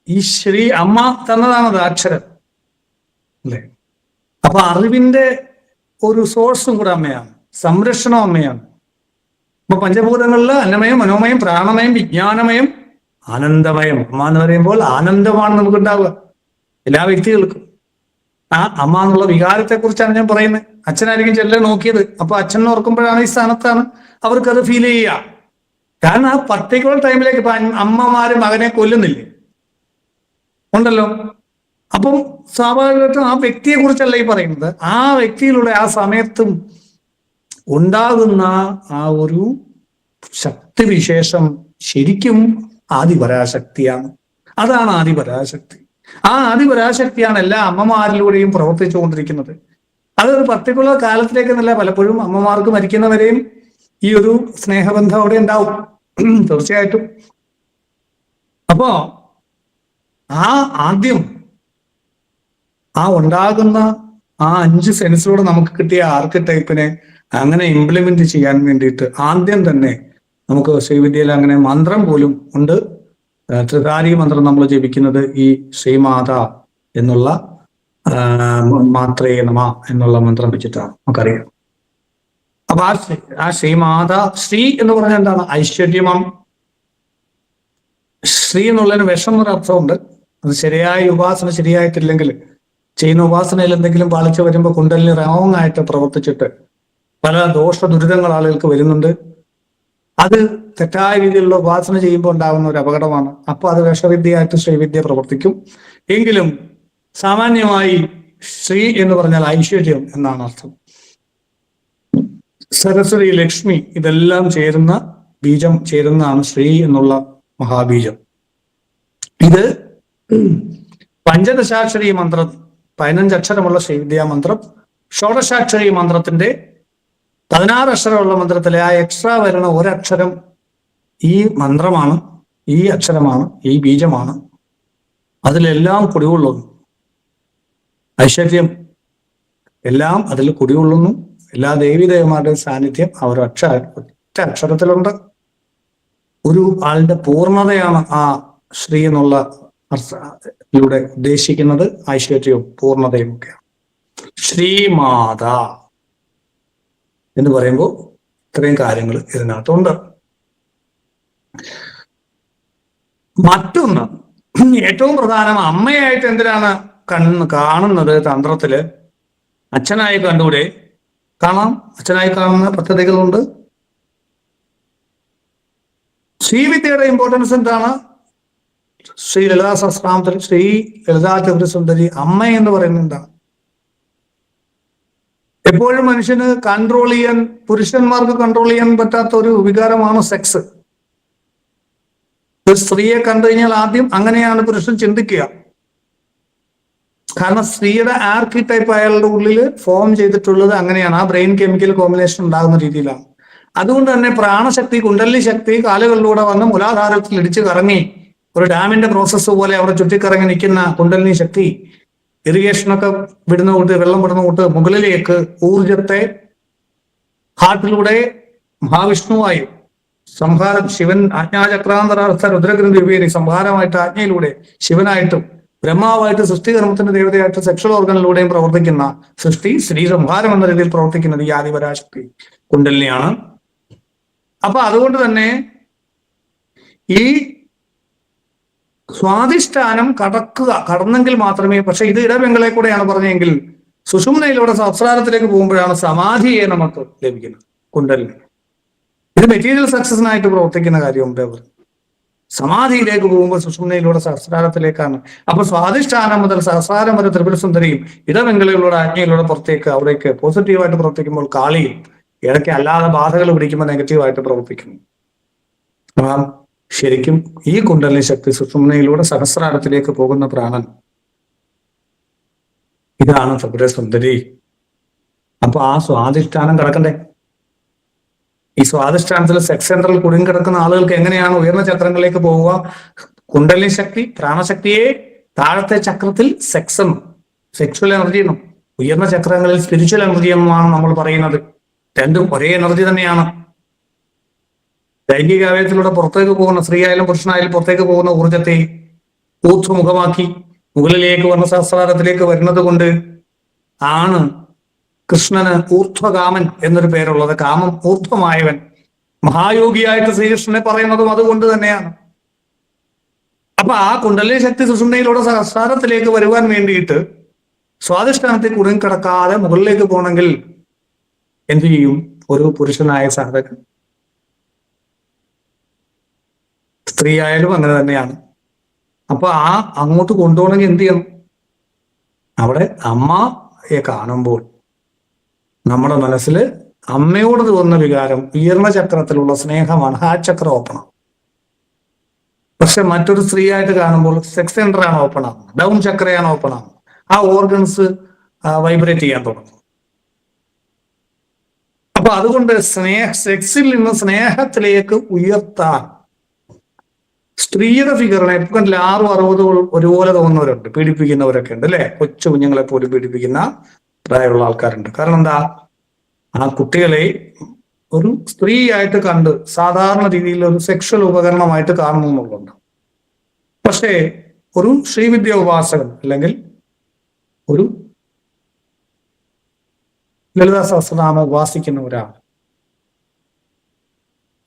ഈ ശ്രീ അമ്മ തന്നതാണത്, അക്ഷരം അല്ലേ. അപ്പൊ അറിവിന്റെ ഒരു സോഴ്സും കൂടെ അമ്മയാണ്, സംരക്ഷണം അമ്മയാണ്. അപ്പൊ പഞ്ചഭൂതങ്ങളില് അന്നമയം, മനോമയം, പ്രാണമയം, വിജ്ഞാനമയം, ആനന്ദമയം. അമ്മ എന്ന് പറയുമ്പോൾ ആനന്ദമാണ് നമുക്കുണ്ടാവുക എല്ലാ വ്യക്തികൾക്കും. ആ അമ്മ എന്നുള്ള വികാരത്തെ കുറിച്ചാണ് ഞാൻ പറയുന്നത്. അച്ഛനായിരിക്കും ചെല്ലെ നോക്കിയത്, അപ്പൊ അച്ഛൻ ഓർക്കുമ്പോഴാണ്, ഈ സ്ഥാനത്താണ് അവർക്കത് ഫീൽ ചെയ്യുക. കാരണം ആ പർട്ടിക്കുലർ ടൈമിലേക്ക് ഇപ്പൊ അമ്മമാര് മകനെ കൊല്ലുന്നില്ലേ, ഉണ്ടല്ലോ. അപ്പം സ്വാഭാവികമായിട്ടും ആ വ്യക്തിയെ കുറിച്ചല്ല ഈ പറയുന്നത്, ആ വ്യക്തിയിലൂടെ ആ സമയത്തും ഉണ്ടാകുന്ന ആ ഒരു ശക്തിവിശേഷം ശരിക്കും ആദിപരാശക്തിയാണ്. അതാണ് ആദിപരാശക്തി. ആ ആദിപരാശക്തിയാണ് എല്ലാ അമ്മമാരിലൂടെയും പ്രവർത്തിച്ചുകൊണ്ടിരിക്കുന്നത്. അതൊരു പർട്ടിക്കുലർ കാലത്തിലേക്കെന്നല്ല, പലപ്പോഴും അമ്മമാർക്ക് മരിക്കുന്നവരെയും ഈ ഒരു സ്നേഹബന്ധം അവിടെ ഉണ്ടാവും തീർച്ചയായിട്ടും. അപ്പോ ആദ്യം ഉണ്ടാകുന്ന 5 സെൻസിലൂടെ നമുക്ക് കിട്ടിയ ആർക്കിടൈപ്പിനെ അങ്ങനെ ഇംപ്ലിമെന്റ് ചെയ്യാൻ വേണ്ടിയിട്ട് ആദ്യം തന്നെ നമുക്ക് ശ്രീവിദ്യയിൽ അങ്ങനെ മന്ത്രം പോലും ഉണ്ട്. ത്രികാരി മന്ത്രം നമ്മൾ ജപിക്കുന്നത് ഈ ശ്രീമാത എന്നുള്ള മാത്രേ നമ എന്നുള്ള മന്ത്രം വെച്ചിട്ടാണ് നമുക്കറിയാം. അപ്പൊ ആ ശ്രീമാത, ശ്രീ എന്ന് പറഞ്ഞാൽ എന്താണ്? ഐശ്വര്യമം. ശ്രീ എന്നുള്ളതിന് വിഷം എന്നൊരു അർത്ഥമുണ്ട്. അത് ശരിയായ ഉപാസന ശരിയായിട്ടില്ലെങ്കിൽ, ചെയ്യുന്ന ഉപാസനയിൽ എന്തെങ്കിലും പാളിച്ച വരുമ്പോൾ കുണ്ടലിനി റോങ് ആയിട്ട് പ്രവർത്തിച്ചിട്ട് പല ദോഷ ദുരിതങ്ങൾ ആളുകൾക്ക് വരുന്നുണ്ട്. അത് തെറ്റായ രീതിയിലുള്ള ഉപാസന ചെയ്യുമ്പോൾ ഉണ്ടാകുന്ന ഒരു അപകടമാണ്. അപ്പൊ അത് വിഷവിദ്യയായിട്ട് ശ്രീവിദ്യ പ്രവർത്തിക്കും. എങ്കിലും സാമാന്യമായി ശ്രീ എന്ന് പറഞ്ഞാൽ ഐശ്വര്യം എന്നാണ് അർത്ഥം. സരസ്വതി, ലക്ഷ്മി ഇതെല്ലാം ചേരുന്ന ബീജം ചേരുന്നതാണ് ശ്രീ എന്നുള്ള മഹാബീജം. ഇത് പഞ്ചദശാക്ഷരി മന്ത്രം, 15 അക്ഷരമുള്ള ശ്രീവിദ്യാ മന്ത്രം, ഷോഡശാക്ഷരി മന്ത്രത്തിന്റെ 16 അക്ഷരമുള്ള മന്ത്രത്തിലെ ആ എക്സ്ട്രാ വരുന്ന ഒരക്ഷരം ഈ മന്ത്രമാണ്, ഈ അക്ഷരമാണ്, ഈ ബീജമാണ്. അതിലെല്ലാം കുടികൊള്ളുന്നു. ഐശ്വര്യം എല്ലാം അതിൽ കുടികൊള്ളുന്നു. എല്ലാ ദേവീദേവന്മാരുടെ സാന്നിധ്യം അവർ ഒറ്റ അക്ഷരത്തിലുണ്ട്. ഒരു ആളുടെ പൂർണ്ണതയാണ് ആ ശ്രീ എന്നുള്ള അർത്ഥത്തിലൂടെ ഉദ്ദേശിക്കുന്നത്. ഐശ്വര്യവും പൂർണ്ണതയും ഒക്കെയാണ്. ശ്രീമാത എന്ന് പറയുമ്പോൾ ഇത്രയും കാര്യങ്ങൾ ഇതിനകത്തുണ്ട്. മറ്റൊന്ന്, ഏറ്റവും പ്രധാനം, അമ്മയായിട്ട് എന്തിനാണ് കാണുന്നത്? തന്ത്രത്തില് അച്ഛനായി കണ്ടൂടെ? കാണാം, അച്ഛനായി കാണുന്ന പദ്ധതികളുണ്ട്. ശ്രീവിദ്യയുടെ ഇമ്പോർട്ടൻസ് എന്താണ്? ശ്രീ ലളിതാ സഹസ്രനാമത്തിൽ ശ്രീ ലളിതാ ത്രിപുരസുന്ദരി അമ്മ എന്ന് പറയുന്നത് എന്താണ്? എപ്പോഴും മനുഷ്യന് കൺട്രോൾ ചെയ്യാൻ, പുരുഷന്മാർക്ക് കൺട്രോൾ ചെയ്യാൻ പറ്റാത്ത ഒരു വികാരമാണ് സെക്സ്. ഒരു സ്ത്രീയെ കണ്ടു കഴിഞ്ഞാൽ ആദ്യം അങ്ങനെയാണ് പുരുഷൻ ചിന്തിക്കുക. കാരണം സ്ത്രീയുടെ ആർക്കിടൈപ്പ് അയാളുടെ ഉള്ളിൽ ഫോം ചെയ്തിട്ടുള്ളത് അങ്ങനെയാണ്. ആ ബ്രെയിൻ കെമിക്കൽ കോമ്പിനേഷൻ ഉണ്ടാകുന്ന രീതിയിലാണ്. അതുകൊണ്ട് തന്നെ പ്രാണശക്തി, കുണ്ടലിനി ശക്തി കാലുകളിലൂടെ വന്ന് മൂലാധാരത്തിൽ ഇടിച്ചു കറങ്ങി ഒരു ഡാമിന്റെ പ്രോസസ്സ് പോലെ അവിടെ ചുറ്റിക്കറങ്ങി നിൽക്കുന്ന കുണ്ടലിനി ശക്തി ഇറിഗേഷനൊക്കെ വിടുന്ന കൂട്ട്, വെള്ളം വിടുന്ന കൂട്ട് മുകളിലേക്ക് ഊർജത്തെ ഹാർട്ടിലൂടെ മഹാവിഷ്ണുവായും സംഹാരം, ശിവൻ ആജ്ഞാചക്രാന്തരാർത്ഥ രുദ്രഗ്രന്ഥി ഉപേരി സംഹാരമായിട്ട് ആജ്ഞയിലൂടെ ശിവനായിട്ടും ബ്രഹ്മാവായിട്ട് സൃഷ്ടികർമ്മത്തിന്റെ ദേവതയായിട്ട് സെക്ഷൽ ഓർഗനിലൂടെയും പ്രവർത്തിക്കുന്ന സൃഷ്ടി, സ്ത്രീ സംഹാരം എന്ന രീതിയിൽ പ്രവർത്തിക്കുന്നത് ഈ ആദിപരാശക്തി കുണ്ടലിനിയാണ്. അപ്പൊ അതുകൊണ്ട് തന്നെ ഈ സ്വാധിഷ്ഠാനം കടന്നെങ്കിൽ മാത്രമേ, പക്ഷെ ഇത് ഇടവെങ്കളെ കൂടെയാണ് പറഞ്ഞെങ്കിൽ സുഷുമ്നയിലൂടെ സഹസ്രാരത്തിലേക്ക് പോകുമ്പോഴാണ് സമാധിയെ നമുക്ക് ലഭിക്കുന്നത്. കുണ്ടലിനി ഇത് മെറ്റീരിയൽ സക്സസിനായിട്ട് പ്രവർത്തിക്കുന്ന കാര്യമുണ്ട്. അവർ സമാധിയിലേക്ക് പോകുമ്പോൾ സുഷുമ്നയിലൂടെ സഹസ്രാരത്തിലേക്കാണ്. അപ്പൊ സ്വാധിഷ്ഠാനം മുതൽ സഹസ്രാരം വരെ ത്രിപുരസുന്ദരിയും ഇടവെങ്കളിലൂടെ ആജ്ഞയിലൂടെ പുറത്തേക്ക് അവിടേക്ക് പോസിറ്റീവായിട്ട് പ്രവർത്തിക്കുമ്പോൾ കാളിയും ഇടയ്ക്ക് അല്ലാതെ ബാധകൾ പിടിക്കുമ്പോൾ നെഗറ്റീവായിട്ട് പ്രവർത്തിക്കുന്നു. ശരിക്കും ഈ കുണ്ടലിനി ശക്തി സുഷുമ്നയിലൂടെ സഹസ്രാരത്തിലേക്ക് പോകുന്ന പ്രാണൻ ഇതാണ് ത്രിപുരസുന്ദരി. അപ്പൊ ആ സ്വാധിഷ്ഠാനം കിടക്കണ്ടേ? ഈ സ്വാധിഷ്ഠാനത്തിൽ സെക്സ് സെന്ററിൽ കുടുങ്ങി കിടക്കുന്ന ആളുകൾക്ക് എങ്ങനെയാണ് ഉയർന്ന ചക്രങ്ങളിലേക്ക് പോവുക? കുണ്ടലിനി ശക്തി പ്രാണശക്തിയെ താഴത്തെ ചക്രത്തിൽ സെക്സും സെക്ച്വൽ എനർജിയും, ഉയർന്ന ചക്രങ്ങളിൽ സ്പിരിച്വൽ എനർജി എന്നുമാണ് നമ്മൾ പറയുന്നത്. രണ്ടും ഒരേ എനർജി തന്നെയാണ്. ലൈംഗിക അവയവത്തിലൂടെ പുറത്തേക്ക് പോകുന്ന, സ്ത്രീ ആയാലും പുരുഷനായാലും പുറത്തേക്ക് പോകുന്ന ഊർജത്തെ ഊർധ്വമുഖമാക്കി മുകളിലേക്ക് വന്ന സഹസ്രാരത്തിലേക്ക് വരുന്നത് കൊണ്ട് ആണ് കൃഷ്ണന് ഊർധ്വകാമൻ എന്നൊരു പേരുള്ളത്. കാമം ഊർധ്വമായവൻ, മഹായോഗിയായിട്ട് ശ്രീകൃഷ്ണനെ പറയുന്നതും അതുകൊണ്ട് തന്നെയാണ്. അപ്പൊ ആ കുണ്ടലിനി ശക്തി സുഷുമ്നയിലൂടെ സഹസ്രാരത്തിലേക്ക് വരുവാൻ വേണ്ടിയിട്ട് സ്വാധിഷ്ഠാനത്തിൽ കുടുങ്ങിക്കിടക്കാതെ മുകളിലേക്ക് പോകണമെങ്കിൽ എന്തു ചെയ്യും? ഒരു പുരുഷനായ സാധകൻ, സ്ത്രീ ആയാലും അങ്ങനെ തന്നെയാണ്. അപ്പൊ ആ അങ്ങോട്ട് കൊണ്ടുപോകണമെങ്കിൽ എന്ത് ചെയ്യണം? അവിടെ അമ്മയെ കാണുമ്പോൾ നമ്മുടെ മനസ്സിൽ അമ്മയോട് തോന്നുന്ന വികാരം ഉയർന്ന ചക്രത്തിലുള്ള സ്നേഹമാണ്. ഹാർട്ട് ചക്രം ഓപ്പണാണ്. പക്ഷെ മറ്റൊരു സ്ത്രീ ആയിട്ട് കാണുമ്പോൾ സെക്സ് സെന്ററാണ് ഓപ്പൺ ആകുന്നത്, ഡൗൺ ചക്രയാണ് ഓപ്പൺ ആകുന്നത്. ആ ഓർഗൻസ് വൈബ്രേറ്റ് ചെയ്യാൻ തുടങ്ങും. അപ്പൊ അതുകൊണ്ട് സെക്സിൽ നിന്ന് സ്നേഹത്തിലേക്ക് ഉയർത്താൻ സ്ത്രീയുടെ ഫിഗറിനെ ഇപ്പൊ കണ്ടില്ല, 6-60 ഒരുപോലെ തോന്നുന്നവരുണ്ട്, പീഡിപ്പിക്കുന്നവരൊക്കെ ഉണ്ട് അല്ലെ? കൊച്ചു കുഞ്ഞുങ്ങളെ പോലും പീഡിപ്പിക്കുന്ന പ്രായമുള്ള ആൾക്കാരുണ്ട്. കാരണം എന്താ? ആ കുട്ടികളെ ഒരു സ്ത്രീയായിട്ട് കണ്ട് സാധാരണ രീതിയിൽ ഒരു സെക്ഷൽ ഉപകരണമായിട്ട് കാണുന്നു എന്നുള്ളതുണ്ട്. പക്ഷേ ഒരു ശ്രീവിദ്യ ഉപാസകൻ അല്ലെങ്കിൽ ഒരു ലളിതാ സഹസ്രനാമം ഉപാസിക്കുന്ന ഒരാൾ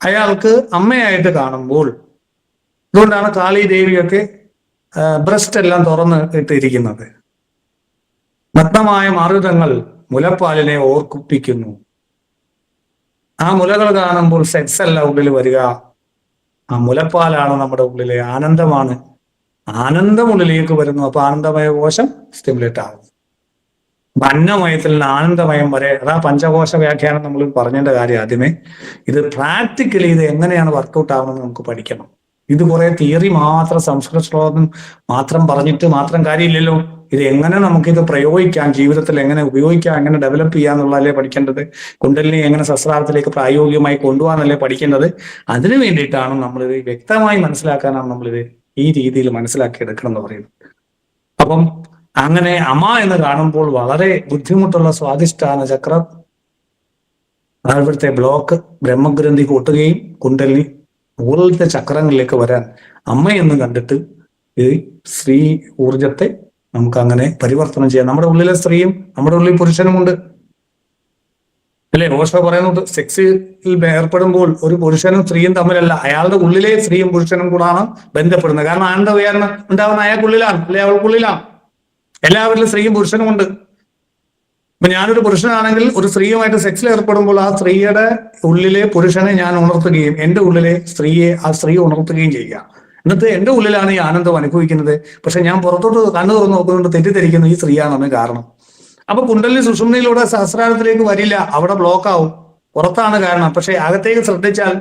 അയാൾക്ക് അമ്മയായിട്ട് കാണുമ്പോൾ, അതുകൊണ്ടാണ് കാളി ദേവിയൊക്കെ ബ്രസ്റ്റ് എല്ലാം തുറന്ന് ഇട്ടിരിക്കുന്നത്. നഗ്നമായ മാർഗങ്ങൾ മുലപ്പാലിനെ ഓർപ്പിക്കുന്നു. ആ മുലകൾ കാണുമ്പോൾ സെക്സ് അല്ല ഉള്ളിൽ വരിക, ആ മുലപ്പാലാണ് നമ്മുടെ ഉള്ളിലെ ആനന്ദമാണ്. ആനന്ദം ഉള്ളിലേക്ക് വരുന്നു. അപ്പൊ ആനന്ദമയ കോശം സ്റ്റിമുലേറ്റ് ആകും. അന്നമയത്തിൽ നിന്ന് ആനന്ദമയം വരെ, അതാ പഞ്ചകോശ വ്യാഖ്യാനം നമ്മൾ പറഞ്ഞതിന്റെ കാര്യം ആദ്യമേ. ഇത് പ്രാക്ടിക്കലി ഇത് എങ്ങനെയാണ് വർക്കൗട്ട് ആവുന്നത് നമുക്ക് പഠിക്കണം. ഇത് കുറെ തിയറി മാത്രം, സംസ്കൃത ശ്ലോകം മാത്രം പറഞ്ഞിട്ട് മാത്രം കാര്യമില്ലല്ലോ. ഇത് എങ്ങനെ നമുക്കിത് പ്രയോഗിക്കാം, ജീവിതത്തിൽ എങ്ങനെ ഉപയോഗിക്കാം, എങ്ങനെ ഡെവലപ്പ് ചെയ്യാന്നുള്ളതല്ലേ പഠിക്കേണ്ടത്. കുണ്ടലിനി എങ്ങനെ സഹസ്രാരത്തിലേക്ക് പ്രായോഗികമായി കൊണ്ടുപോകാന്നല്ലേ പഠിക്കേണ്ടത്. അതിനു വേണ്ടിയിട്ടാണ് നമ്മളിത് വ്യക്തമായി മനസ്സിലാക്കാനാണ് നമ്മളിത് ഈ രീതിയിൽ മനസ്സിലാക്കിയെടുക്കണം എന്ന് പറയുന്നത്. അപ്പം അങ്ങനെ അമ്മ എന്ന് കാണുമ്പോൾ വളരെ ബുദ്ധിമുട്ടുള്ള സ്വാധിഷ്ഠാന ചക്രം, അവിടുത്തെ ബ്ലോക്ക് ബ്രഹ്മഗ്രന്ഥി കൂട്ടുകയും കുണ്ടലിനി മുകളിലത്തെ ചക്രങ്ങളിലേക്ക് വരാൻ അമ്മയെന്ന് കണ്ടിട്ട് ഈ സ്ത്രീ ഊർജത്തെ നമുക്ക് അങ്ങനെ പരിവർത്തനം ചെയ്യാം. നമ്മുടെ ഉള്ളിലെ സ്ത്രീയും നമ്മുടെ ഉള്ളിൽ പുരുഷനുമുണ്ട് അല്ലെ. ഓഷോ പറയുന്നത് സെക്സിൽ ഏർപ്പെടുമ്പോൾ ഒരു പുരുഷനും സ്ത്രീയും തമ്മിലല്ല, അയാളുടെ ഉള്ളിലെ സ്ത്രീയും പുരുഷനും കൂടാണ് ബന്ധപ്പെടുന്നത്. കാരണം ആനന്ദ ഉയർന്ന് ഉണ്ടാവുന്ന അയാൾക്കുള്ളിലാണ് അല്ലെ, അവൾക്കുള്ളിലാണ്. എല്ലാവരിലും സ്ത്രീയും പുരുഷനും ഉണ്ട്. ഇപ്പൊ ഞാനൊരു പുരുഷനാണെങ്കിൽ ഒരു സ്ത്രീയുമായിട്ട് സെക്സിൽ ഏർപ്പെടുമ്പോൾ ആ സ്ത്രീയുടെ ഉള്ളിലെ പുരുഷനെ ഞാൻ ഉണർത്തുകയും എന്റെ ഉള്ളിലെ സ്ത്രീയെ ആ സ്ത്രീ ഉണർത്തുകയും ചെയ്യുക. എന്നിട്ട് എന്റെ ഉള്ളിലാണ് ഈ ആനന്ദം അനുഭവിക്കുന്നത്. പക്ഷെ ഞാൻ പുറത്തോട്ട് കണ്ണു തുറന്ന് നോക്കുന്നുണ്ട് തെറ്റിദ്ധരിക്കുന്നു ഈ സ്ത്രീയാണെന്ന്. കാരണം അപ്പൊ കുണ്ടലിനി സുഷുമ്നയിലൂടെ സഹസ്രാരത്തിലേക്ക് വരില്ല, അവിടെ ബ്ലോക്ക് ആവും. പുറത്താണ് കാരണം. പക്ഷെ അകത്തേക്ക് ശ്രദ്ധിച്ചാൽ,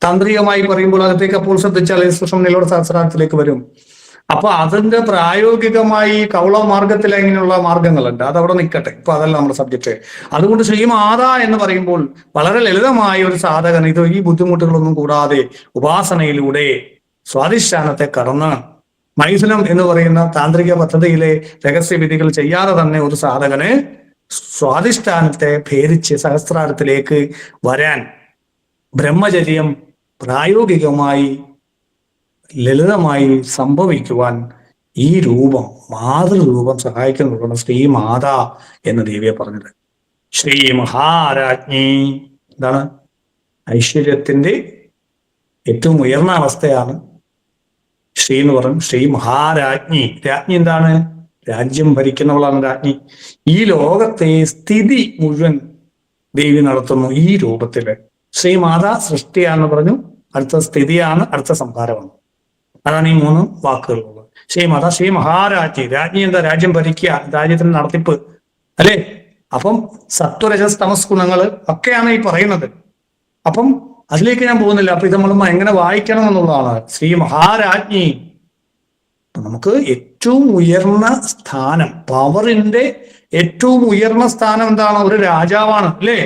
താന്ത്രികമായി പറയുമ്പോൾ അകത്തേക്ക് അപ്പോൾ ശ്രദ്ധിച്ചാൽ സുഷുമ്നയിലൂടെ സഹസ്രാരത്തിലേക്ക് വരും. അപ്പൊ അതിന്റെ പ്രായോഗികമായി കൗള മാർഗത്തിൽ ഇങ്ങനെയുള്ള മാർഗങ്ങളുണ്ട്. അതവിടെ നിൽക്കട്ടെ, ഇപ്പൊ അതല്ല നമ്മുടെ സബ്ജക്റ്റ്. അതുകൊണ്ട് ശ്രീമാത എന്ന് പറയുമ്പോൾ വളരെ ലളിതമായ ഒരു സാധകൻ ഇത് ഈ ബുദ്ധിമുട്ടുകളൊന്നും കൂടാതെ ഉപാസനയിലൂടെ സ്വാധിഷ്ഠാനത്തെ കടന്ന് മൈഥുനം എന്ന് പറയുന്ന താന്ത്രിക പദ്ധതിയിലെ രഹസ്യവിധികൾ ചെയ്യാതെ തന്നെ ഒരു സാധകന് സ്വാധിഷ്ഠാനത്തെ ഭേദിച്ച് സഹസ്രാരത്തിലേക്ക് വരാൻ ബ്രഹ്മചര്യം പ്രായോഗികമായി ലളിതമായി സംഭവിക്കുവാൻ ഈ രൂപം, മാതൃരൂപം സഹായിക്കുന്നതാണ് ശ്രീമാത എന്ന് ദേവിയെ പറഞ്ഞത്. ശ്രീ മഹാരാജ്ഞി എന്താണ്? ഐശ്വര്യത്തിന്റെ ഏറ്റവും ഉയർന്ന അവസ്ഥയാണ് ശ്രീ എന്ന് പറയും. ശ്രീ മഹാരാജ്ഞി. രാജ്ഞി എന്താണ്? രാജ്യം ഭരിക്കുന്നവളാണ് രാജ്ഞി. ഈ ലോകത്തെ സ്ഥിതി മുഴുവൻ ദേവി നടത്തുന്നു ഈ രൂപത്തില്. ശ്രീമാത സൃഷ്ടിയാണെന്ന് പറഞ്ഞു, അടുത്ത സ്ഥിതിയാണ്, അടുത്ത സംഹാരമാണ്. അതാണ് ഈ 3 വാക്കുകളുള്ളത്. ശ്രീമാത, ശ്രീ മഹാരാജ്ഞി. രാജ്ഞി എന്താ? രാജ്യം ഭരിക്കുക, രാജ്യത്തിന്റെ നടത്തിപ്പ് അല്ലേ. അപ്പം സത്വരജസ് തമസ് ഗുണങ്ങൾ ഒക്കെയാണ് ഈ പറയുന്നത്. അപ്പം അതിലേക്ക് ഞാൻ പോകുന്നില്ല. അപ്പൊ ഇത് നമ്മൾ എങ്ങനെ വായിക്കണം എന്നുള്ളതാണ്. ശ്രീ മഹാരാജ്ഞി നമുക്ക് ഏറ്റവും ഉയർന്ന സ്ഥാനം, പവറിന്റെ ഏറ്റവും ഉയർന്ന സ്ഥാനം എന്താണ്? ഒരു രാജാവാണ് അല്ലേ.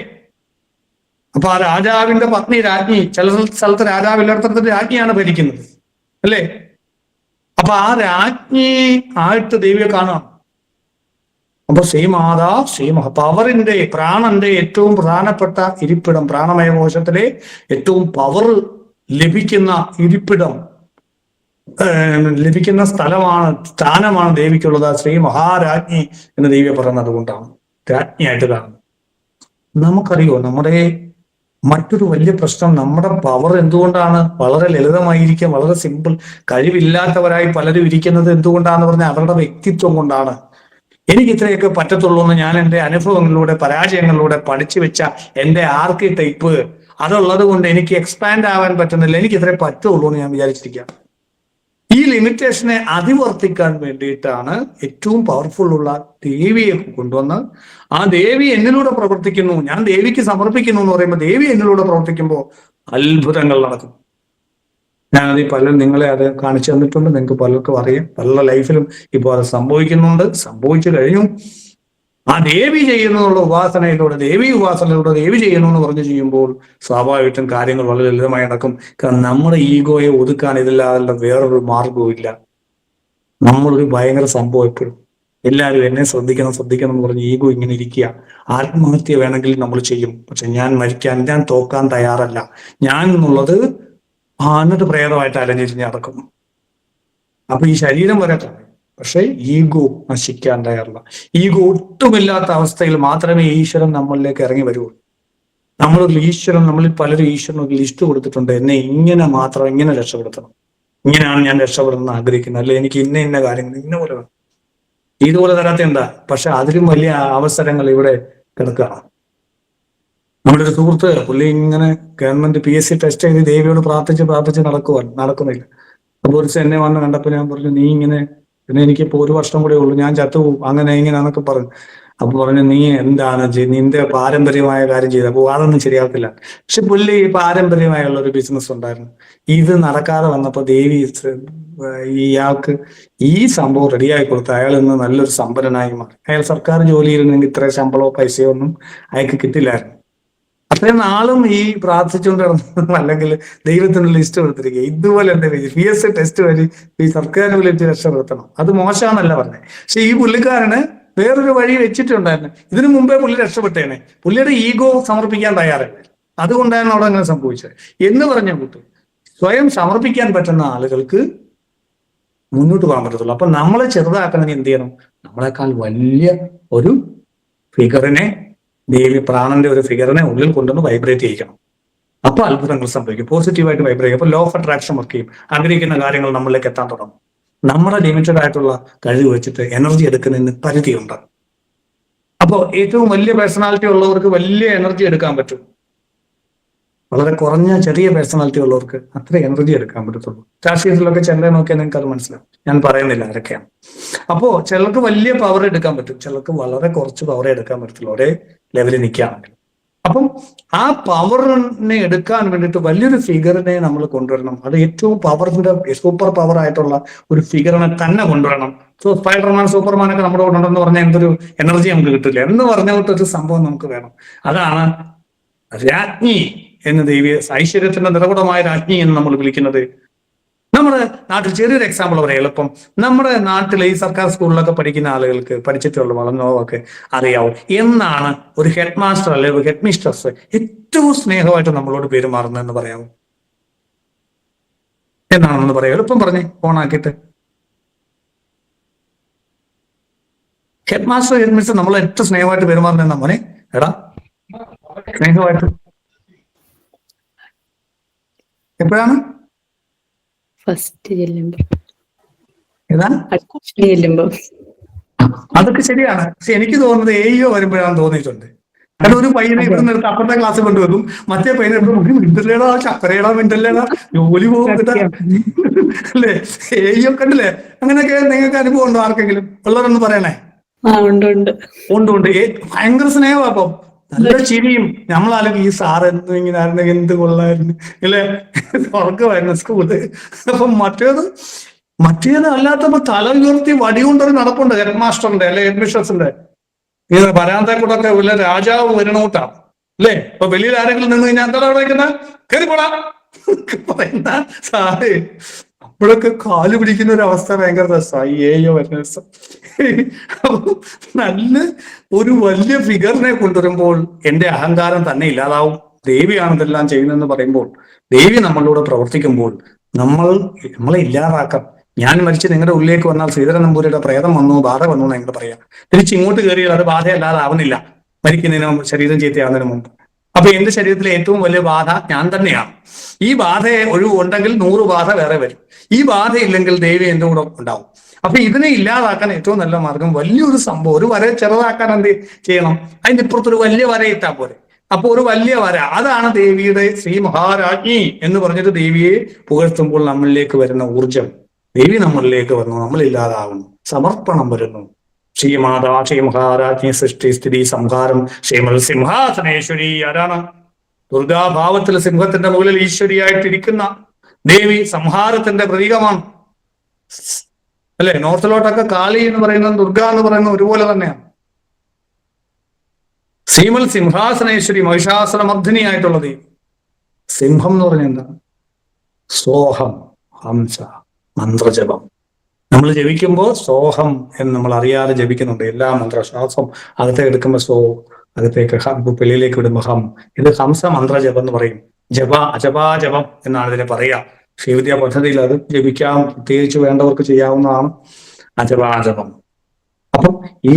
അപ്പൊ ആ രാജാവിന്റെ പത്നി രാജ്ഞി. ചില സ്ഥലത്ത് രാജാവില്ലാത്ത രാജ്ഞിയാണ് ഭരിക്കുന്നത് അല്ലേ. അപ്പൊ ആ രാജ്ഞി ആയിട്ട് ദേവിയെ കാണാം. അപ്പൊ ശ്രീമാത, പവറിന്റെ, പ്രാണന്റെ ഏറ്റവും പ്രധാനപ്പെട്ട ഇരിപ്പിടം, പ്രാണമയ കോശത്തിലെ ഏറ്റവും പവർ ലഭിക്കുന്ന ഇരിപ്പിടം, ലഭിക്കുന്ന സ്ഥാനമാണ് ദേവിക്കുള്ളത്. ശ്രീ മഹാരാജ്ഞി എന്ന് ദേവിയെ പറയുന്നത് അതുകൊണ്ടാണ് രാജ്ഞിയായിട്ട് കാണുന്നത്. നമുക്കറിയോ നമ്മുടെ മറ്റൊരു വലിയ പ്രശ്നം, നമ്മുടെ പവർ എന്തുകൊണ്ടാണ് വളരെ ലളിതമായിരിക്കും, വളരെ സിമ്പിൾ, കഴിവില്ലാത്തവരായി പലരും ഇരിക്കുന്നത് എന്തുകൊണ്ടാന്ന് പറഞ്ഞാൽ അവരുടെ വ്യക്തിത്വം കൊണ്ടാണ്. എനിക്ക് ഇത്രയൊക്കെ പറ്റത്തുള്ളൂ എന്ന് ഞാൻ എൻ്റെ അനുഭവങ്ങളിലൂടെ, പരാജയങ്ങളിലൂടെ പഠിച്ചു വെച്ച എൻ്റെ ആർക്കി ടൈപ്പ് അതുള്ളത് കൊണ്ട് എനിക്ക് എക്സ്പാൻഡ് ആവാൻ പറ്റുന്നില്ല, എനിക്ക് ഇത്രേ പറ്റുള്ളൂ എന്ന് ഞാൻ വിചാരിച്ചിരിക്കാം. ഈ ലിമിറ്റേഷനെ അതിവർത്തിക്കാൻ വേണ്ടിയിട്ടാണ് ഏറ്റവും പവർഫുൾ ഉള്ള ദേവിയെ കൊണ്ടുവന്ന് ആ ദേവി എന്നിലൂടെ പ്രവർത്തിക്കുന്നു, ഞാൻ ദേവിക്ക് സമർപ്പിക്കുന്നു എന്ന് പറയുമ്പോൾ ദേവി എന്നിലൂടെ പ്രവർത്തിക്കുമ്പോൾ അത്ഭുതങ്ങൾ നടക്കും. ഞാനത് പലരും നിങ്ങളെ അത് കാണിച്ചു തന്നിട്ടുണ്ട്, നിങ്ങൾക്ക് പലർക്കും അറിയാം. പല ലൈഫിലും ഇപ്പോൾ അത് സംഭവിക്കുന്നുണ്ട്, സംഭവിച്ചു കഴിഞ്ഞു. ആ ദേവി ചെയ്യുന്നുള്ള ഉപാസനയിലൂടെ, ദേവി ചെയ്യുന്നു എന്ന് പറഞ്ഞു ചെയ്യുമ്പോൾ സ്വാഭാവികമായിട്ടും കാര്യങ്ങൾ വളരെ ലളിതമായി നടക്കും. കാരണം നമ്മുടെ ഈഗോയെ ഒതുക്കാൻ ഇതില്ലാതെ വേറൊരു മാർഗവും ഇല്ല. നമ്മളൊരു ഭയങ്കര സംഭവം എപ്പോഴും എല്ലാവരും എന്നെ ശ്രദ്ധിക്കണം ശ്രദ്ധിക്കണം എന്ന് പറഞ്ഞ് ഈഗോ ഇങ്ങനെ ഇരിക്കുക. ആത്മഹത്യ വേണമെങ്കിൽ നമ്മൾ ചെയ്യും, പക്ഷെ ഞാൻ തോക്കാൻ തയ്യാറല്ല. ഞാൻ എന്നുള്ളത് എന്നിട്ട് പ്രേതമായിട്ട് അലഞ്ഞിരിഞ്ഞ് നടക്കുന്നു. അപ്പൊ ഈ ശരീരം വരെ കാണും, പക്ഷെ ഈഗോ നശിക്കാൻ തയ്യാറില്ല. ഈഗോ ഒട്ടുമില്ലാത്ത അവസ്ഥയിൽ മാത്രമേ ഈശ്വരൻ നമ്മളിലേക്ക് ഇറങ്ങി വരുള്ളൂ. നമ്മളിൽ പലരും ഈശ്വരൻ ഒരു ലിസ്റ്റ് കൊടുത്തിട്ടുണ്ട്, എന്നെ ഇങ്ങനെ രക്ഷപ്പെടുത്തണം, ഇങ്ങനെയാണ് ഞാൻ രക്ഷപ്പെടുന്നത് ആഗ്രഹിക്കുന്നത്, അല്ലെ എനിക്ക് ഇന്ന കാര്യങ്ങൾ ഇന്ന പോലെ വേണം. ഇതുപോലെ തരാത്ത എന്താ? പക്ഷെ അതിലും വലിയ അവസരങ്ങൾ ഇവിടെ കിടക്കുകയാണ്. നമ്മുടെ ഒരു സുഹൃത്ത്, പുള്ളി ഇങ്ങനെ ഗവൺമെന്റ് PSC ടെസ്റ്റ് എഴുതി ദേവിയോട് പ്രാർത്ഥിച്ച് നടക്കുന്നില്ല. അപ്പൊ ഒരു എന്നെ വന്ന് കണ്ടപ്പോൾ ഞാൻ പറഞ്ഞു, നീ ഇങ്ങനെ, പിന്നെ എനിക്കിപ്പോ 1 വർഷം കൂടെ ഉള്ളൂ, ഞാൻ ചത്തുപോകും, അങ്ങനെ ഇങ്ങനെയാന്നൊക്കെ പറഞ്ഞു. അപ്പൊ പറഞ്ഞു, നീ എന്താണ് നിന്റെ പാരമ്പര്യമായ കാര്യം ചെയ്ത്, അപ്പൊ അതൊന്നും ശരിയാകത്തില്ല. പക്ഷെ പുള്ളി പാരമ്പര്യമായുള്ള ഒരു ബിസിനസ് ഉണ്ടായിരുന്നു. ഇത് നടക്കാതെ വന്നപ്പോ ദേവി ഇയാൾക്ക് ഈ സംഭവം റെഡിയായി കൊടുത്ത് അയാൾ ഇന്ന് നല്ലൊരു സമ്പന്നനായി മാറി. അയാൾ സർക്കാർ ജോലിയിരുന്നെങ്കിൽ ഇത്ര ശമ്പളമോ പൈസയോ ഒന്നും അയാൾക്ക് കിട്ടില്ലായിരുന്നു. അത്രയും നാളും ഈ പ്രാർത്ഥിച്ചുകൊണ്ട് നടന്നു, അല്ലെങ്കിൽ ദൈവത്തിന് ലിസ്റ്റ് കൊടുത്തിരിക്കുക. ഇതുപോലെ എന്റെ PSC ടെസ്റ്റ് വഴി ഈ സർക്കാർ വിളിച്ച് രക്ഷപ്പെടുത്തണം, അത് മോശമാണെന്നല്ല പറഞ്ഞത്. പക്ഷെ ഈ പുള്ളിക്കാരന് വേറൊരു വഴി വെച്ചിട്ടുണ്ടായിരുന്നു. ഇതിനു മുമ്പേ പുള്ളി രക്ഷപ്പെട്ടേനെ. പുള്ളിയുടെ ഈഗോ സമർപ്പിക്കാൻ തയ്യാറല്ല. അതുകൊണ്ടാണ് അവിടെ അങ്ങനെ സംഭവിച്ചത് എന്ന് പറഞ്ഞ കൂട്ട്. സ്വയം സമർപ്പിക്കാൻ പറ്റുന്ന ആളുകൾക്ക് മുന്നോട്ട് പോകാൻ പറ്റത്തുള്ളൂ. അപ്പൊ നമ്മളെ ചെറുതാക്കണമെങ്കിൽ എന്ത് ചെയ്യണം? നമ്മളെക്കാൾ വലിയ ഒരു ഫിഗറിനെ, ദേവി പ്രാണന്റെ ഒരു ഫിഗറിനെ ഉള്ളിൽ കൊണ്ടുവന്ന് വൈബ്രേറ്റ് ചെയ്യിക്കണം. അപ്പൊ അത്ഭുതങ്ങൾ സംഭവിക്കും, പോസിറ്റീവായിട്ട് വൈബ്രേറ്റ് ചെയ്യും. അപ്പൊ ലോ ഓഫ് അട്രാക്ഷൻ വർക്ക് ചെയ്യും. ആഗ്രഹിക്കുന്ന കാര്യങ്ങൾ നമ്മളിലേക്ക് എത്താൻ തുടങ്ങും. നമ്മുടെ ലിമിറ്റഡ് ആയിട്ടുള്ള കഴിവ് വെച്ചിട്ട് എനർജി എടുക്കുന്നതിന് പരിധിയുണ്ട്. അപ്പോൾ ഏറ്റവും വലിയ പേഴ്സണാലിറ്റി ഉള്ളവർക്ക് വലിയ എനർജി എടുക്കാൻ പറ്റും. വളരെ കുറഞ്ഞ ചെറിയ പേഴ്സണാലിറ്റി ഉള്ളവർക്ക് അത്ര എനർജി എടുക്കാൻ പറ്റത്തുള്ളൂ. രാഷ്ട്രീയത്തിലൊക്കെ ചിലരെ നോക്കിയാൽ നിങ്ങൾക്ക് അത് മനസ്സിലാവും. ഞാൻ പറയുന്നില്ല ആരൊക്കെയാണ്. അപ്പോ ചിലർക്ക് വലിയ പവർ എടുക്കാൻ പറ്റും, ചിലർക്ക് വളരെ കുറച്ച് പവറേ എടുക്കാൻ പറ്റത്തുള്ളൂ, ഒരേ ലെവലിൽ നിൽക്കുകയാണെങ്കിൽ. അപ്പം ആ പവറിനെ എടുക്കാൻ വേണ്ടിയിട്ട് വലിയൊരു ഫിഗറിനെ നമ്മൾ കൊണ്ടുവരണം. അത് ഏറ്റവും സൂപ്പർ പവർ ആയിട്ടുള്ള ഒരു ഫിഗറിനെ തന്നെ കൊണ്ടുവരണം. സ്പൈഡർമാൻ, സൂപ്പർമാനൊക്കെ നമ്മുടെ കൂടെ ഉണ്ടെന്ന് പറഞ്ഞാൽ എന്തൊരു എനർജി നമുക്ക് കിട്ടില്ല എന്ന് പറഞ്ഞിട്ടൊരു സംഭവം നമുക്ക് വേണം. അതാണ് രാജ്ഞി എന്ന്, ദേവി ഐശ്വര്യത്തിന്റെ നിറകുടമായ രാജ്ഞി എന്ന് നമ്മൾ വിളിക്കുന്നത്. നമ്മുടെ നാട്ടിൽ ചെറിയൊരു എക്സാമ്പിൾ പറയാം എളുപ്പം. നമ്മുടെ നാട്ടിലെ ഈ സർക്കാർ സ്കൂളിലൊക്കെ പഠിക്കുന്ന ആളുകൾക്ക്, പഠിച്ചിട്ടുള്ള വളർന്നവർക്ക് അറിയാവും എന്നാണ് ഒരു ഹെഡ് മാസ്റ്റർ അല്ലെങ്കിൽ ഒരു ഹെഡ് മിസ്ട്രസ് ഏറ്റവും സ്നേഹമായിട്ട് നമ്മളോട് പെരുമാറുന്നതെന്ന് പറയാമോ? എന്നാണെന്ന് പറയാം, എളുപ്പം പറഞ്ഞേ, ഫോണാക്കിയിട്ട്. ഹെഡ് മാസ്റ്റർ, ഹെഡ് മിസ്റ്റർ നമ്മൾ ഏറ്റവും സ്നേഹമായിട്ട് പെരുമാറുന്ന മോനെ, എടാ സ്നേഹമായിട്ട് എപ്പോഴാണ്? അതൊക്കെ ശരിയാണ്. പക്ഷെ എനിക്ക് തോന്നുന്നത് AEO വരുമ്പോഴാണ് തോന്നിയിട്ടുണ്ട്. കാരണം ഒരു പയ്യനെ ഇവിടുന്ന് എടുത്ത് അപ്പുറത്തെ ക്ലാസ് കൊണ്ടുവരും, മറ്റേ പയ്യനെ എടുത്ത് മിണ്ടല്ലേടാ, ചക്കരേടാ, മിണ്ടല്ലേടാ, ജോലി പോകും അല്ലേ? AEO കണ്ടില്ലേ? അങ്ങനെയൊക്കെ നിങ്ങൾക്ക് അനുഭവം ഉണ്ടോ ആർക്കെങ്കിലും? ഉള്ളവരൊന്ന് പറയണേ. ഉണ്ട്. ഭയങ്കര സ്നേഹം. അപ്പം നല്ല ചിരിയും. നമ്മളാലും ഈ സാർ എന്തും ഇങ്ങനെ ആയിരുന്നെങ്കിൽ എന്ത് കൊള്ളായിരുന്നു അല്ലേ? സ്വർഗമായിരുന്നു സ്കൂള്. അപ്പം മറ്റേത് അല്ലാത്തപ്പോ തല ഉയർത്തി വടി കൊണ്ടൊരു നടപ്പുണ്ട് ഹെഡ് മാസ്റ്ററിന്റെ അല്ലെ ഹെഡ് മിസ്ട്രസിന്റെ. ഇത് പരാന്തെ കൂടെ ഒക്കെ വല്ല രാജാവ് വരണോട്ടാ അല്ലേ? ഇപ്പൊ വെളിയിൽ ആരെങ്കിലും നിന്ന് കഴിഞ്ഞാൽ എന്താ അവിടെ വയ്ക്കുന്ന, കയറിപ്പോടാ പറയുന്ന സാറ് അപ്പോഴൊക്കെ കാല് പിടിക്കുന്ന ഒരു അവസ്ഥ ഭയങ്കര രസമായി. AEO വരുന്ന രസം. അപ്പൊ നല്ല ഒരു വലിയ ഫിഗറിനെ കൊണ്ടുവരുമ്പോൾ എന്റെ അഹങ്കാരം തന്നെ ഇല്ലാതാവും. ദേവിയാണ് ഇതെല്ലാം ചെയ്യുന്നതെന്ന് പറയുമ്പോൾ, ദേവി നമ്മളോട് പ്രവർത്തിക്കുമ്പോൾ നമ്മളെ ഇല്ലാതാക്കാം. ഞാൻ മരിച്ച് നിങ്ങളുടെ ഉള്ളിലേക്ക് വന്നാൽ ശ്രീധരൻ നമ്പൂരിയുടെ പ്രേതം വന്നു, ബാധ വന്നു എന്ന് ഞങ്ങൾ പറയാം. തിരിച്ചിങ്ങോട്ട് കയറിയാൽ അത് ബാധയല്ലാതെ ആവുന്നില്ല മരിക്കുന്നതിന് മുമ്പ്, ശരീരം ചീത്തയാവുന്നതിന് മുമ്പ്. അപ്പൊ എന്റെ ശരീരത്തിലെ ഏറ്റവും വലിയ ബാധ ഞാൻ തന്നെയാണ്. ഈ ബാധയെ ഒഴിവുണ്ടെങ്കിൽ 100 ബാധ വേറെ വരും. ഈ ബാധയില്ലെങ്കിൽ ദേവി എന്റെ കൂടെ ഉണ്ടാവും. അപ്പൊ ഇതിനെ ഇല്ലാതാക്കാൻ ഏറ്റവും നല്ല മാർഗം വലിയൊരു സംഭവം, ഒരു വര ചെറുതാക്കാൻ എന്ത് ചെയ്യണം? അതിന്റെ ഇപ്പുറത്തൊരു വലിയ വര ഇട്ടാൽ പോരെ. അപ്പൊ ഒരു വലിയ വര, അതാണ് ദേവിയുടെ ശ്രീ മഹാരാജ്ഞി എന്ന് പറഞ്ഞിട്ട് ദേവിയെ പുകഴ്ത്തുമ്പോൾ നമ്മളിലേക്ക് വരുന്ന ഊർജം. ദേവി നമ്മളിലേക്ക് വന്നു, നമ്മളില്ലാതാവുന്നു, സമർപ്പണം വരുന്നു. ശ്രീമാതാ ശ്രീ മഹാരാജ്ഞി സൃഷ്ടി സ്ഥിതി സംഹാരം ശ്രീമൽ സിംഹാസനേശ്വരി. ആരാണ്? ദുർഗാഭാവത്തിൽ സിംഹത്തിന്റെ മുകളിൽ ഈശ്വരിയായിട്ടിരിക്കുന്ന ദേവി സംഹാരത്തിന്റെ പ്രതീകമാണ് അല്ലെ? നോർത്തിലോട്ടൊക്കെ കാളി എന്ന് പറയുന്നത് ദുർഗ എന്ന് പറയുന്നത് ഒരുപോലെ തന്നെയാണ്. ശ്രീമൽ സിംഹാസനേശ്വരി, മഹിഷാസുരമർദ്ദിനിയായിട്ടുള്ള ദേവി. സിംഹം എന്ന് പറഞ്ഞാൽ എന്താണ്? സോഹം, ഹംസ, മന്ത്രജപം. നമ്മൾ ജപിക്കുമ്പോൾ സോഹം എന്ന് നമ്മൾ അറിയാതെ ജപിക്കുന്നുണ്ട്. എല്ലാ മന്ത്രശ്വാസം അകത്തേക്ക് എടുക്കുമ്പോൾ സോ, അകത്തേക്ക് വെളിയിലേക്ക് വിടുമ്പോൾ ഹം. ഇത് ഹംസ മന്ത്രജപം എന്ന് പറയും. അജപാജപം എന്നാണ് ഇതിനെ പറയുക. ശ്രീവിദ്യാ പദ്ധതിയിൽ അത് ജപിക്കാം, പ്രത്യേകിച്ച് വേണ്ടവർക്ക് ചെയ്യാവുന്നതാണ് അജപാജപം. അപ്പം ഈ